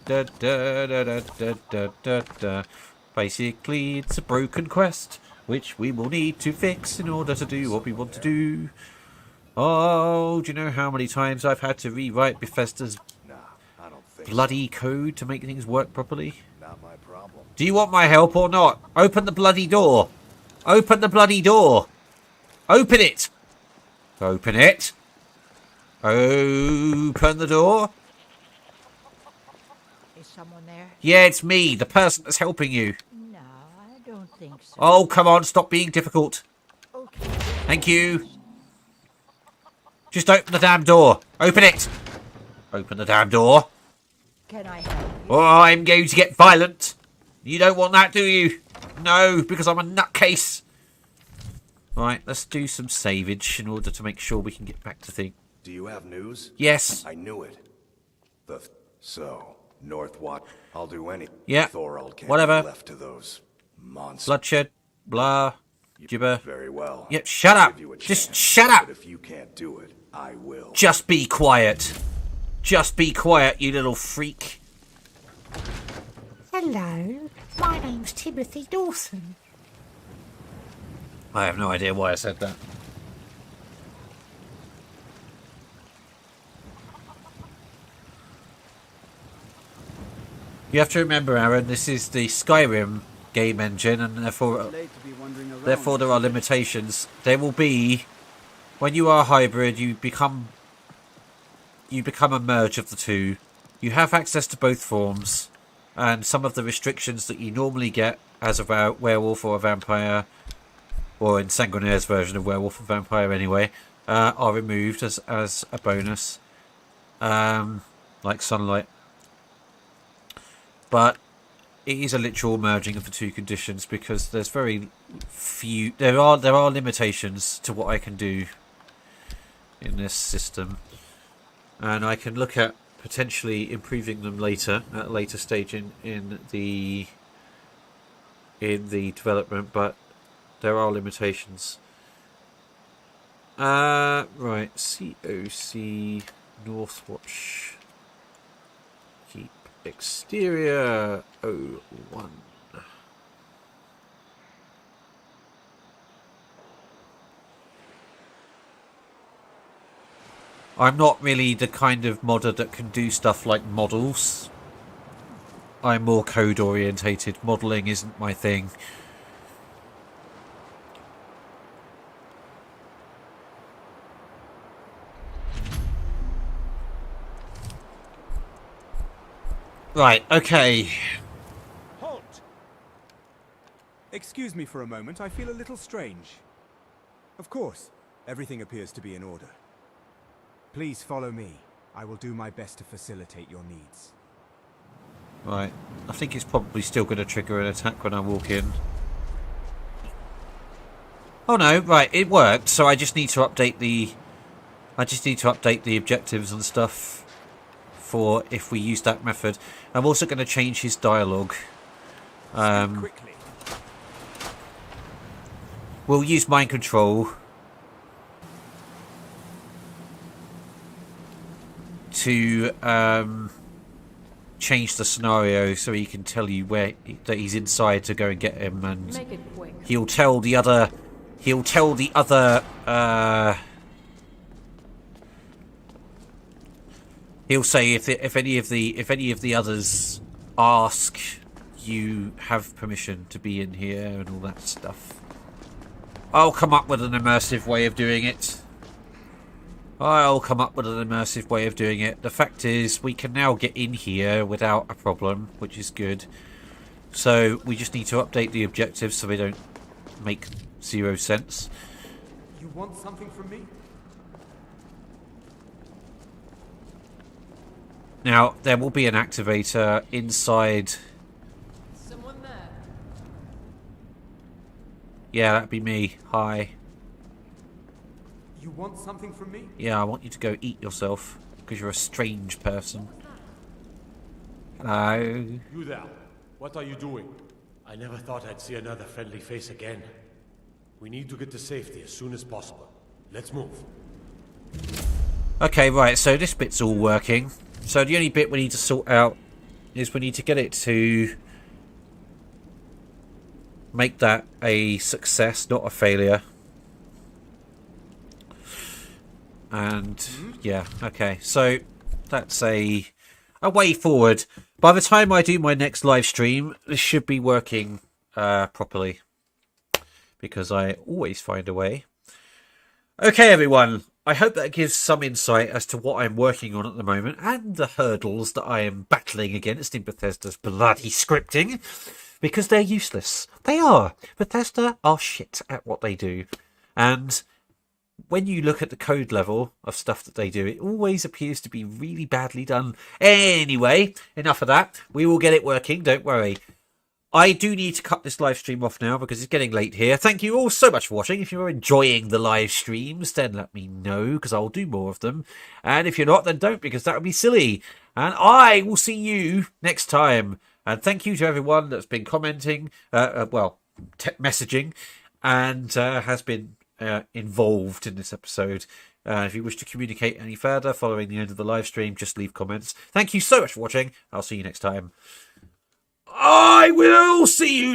da da da da. Basically, it's a broken quest, which we will need to fix in order to do what we want to do. Oh, do you know how many times I've had to rewrite Bethesda's bloody code to make things work properly? Not my problem. Do you want my help or not? Open the bloody door. Open the bloody door. Open it. Open it. Open the door. Is someone there? Yeah, it's me, the person that's helping you. No, I don't think so. Oh, come on, stop being difficult. Okay. Thank you. Just open the damn door. Open it. Open the damn door. Can I help you? Oh, I'm going to get violent. You don't want that, do you? No, because I'm a nutcase. Right, let's do some savage in order to make sure we can get back to things. Do you have news? Yes. I knew it. So, Northwatch, I'll do any. Yeah. Thorold can't Whatever. be left to those monsters. Bloodshed. Blah. Gibber. Very well. Yep, shut up. Just shut up. But if you can't do it, I will. Just be quiet. Just be quiet, you little freak. Hello, my name's Timothy Dawson. I have no idea why I said that. You have to remember, Aaron, this is the Skyrim game engine, and therefore there are limitations. There will be, when you are a hybrid, you become a merge of the two. You have access to both forms, and some of the restrictions that you normally get as a werewolf or a vampire, or in Sanguinaire's version of werewolf and vampire anyway, are removed as a bonus, like sunlight. But it is a literal merging of the two conditions because there's very few. There are limitations to what I can do in this system, and I can look at potentially improving them later at a later stage in the development, but there are limitations. Right, COC Northwatch Keep Exterior 01. I'm not really the kind of modder that can do stuff like models. I'm more code orientated. Modelling isn't my thing. Right, okay. Halt! Excuse me for a moment, I feel a little strange. Of course, everything appears to be in order. Please follow me. I will do my best to facilitate your needs. Right, I think it's probably still going to trigger an attack when I walk in. Oh no, right, it worked, so I just need to update the objectives and stuff for if we use that method. I'm also going to change his dialogue. We'll use mind control to change the scenario so he can tell you that he's inside to go and get him, and Make it quick. he'll tell the other he'll say if any of the others ask, you have permission to be in here and all that stuff. I'll come up with an immersive way of doing it. The fact is, we can now get in here without a problem, which is good. So we just need to update the objectives so they don't make zero sense. You want something from me? Now, there will be an activator inside. Someone there. Yeah, that'd be me. Hi. You want something from me? Yeah, I want you to go eat yourself, because you're a strange person. Hello. You there. What are you doing? I never thought I'd see another friendly face again. We need to get to safety as soon as possible. Let's move. Okay, right, so this bit's all working. So the only bit we need to sort out is we need to get it to make that a success, not a failure. And yeah, okay, so that's a way forward. By the time I do my next live stream, this should be working properly, because I always find a way. Okay, everyone, I hope that gives some insight as to what I'm working on at the moment and the hurdles that I am battling against in Bethesda's bloody scripting, because they're useless. They are. Bethesda are shit at what they do, and when you look at the code level of stuff that they do, it always appears to be really badly done. Anyway, enough of that. We will get it working, don't worry. I do need to cut this live stream off now because it's getting late here. Thank you all so much for watching. If you're enjoying the live streams, then let me know, because I'll do more of them. And if you're not, then don't, because that would be silly. And I will see you next time. And thank you to everyone that's been commenting, messaging, and has been involved in this episode. If you wish to communicate any further following the end of the live stream, just leave comments. Thank you so much for watching. I'll see you next time. I will see you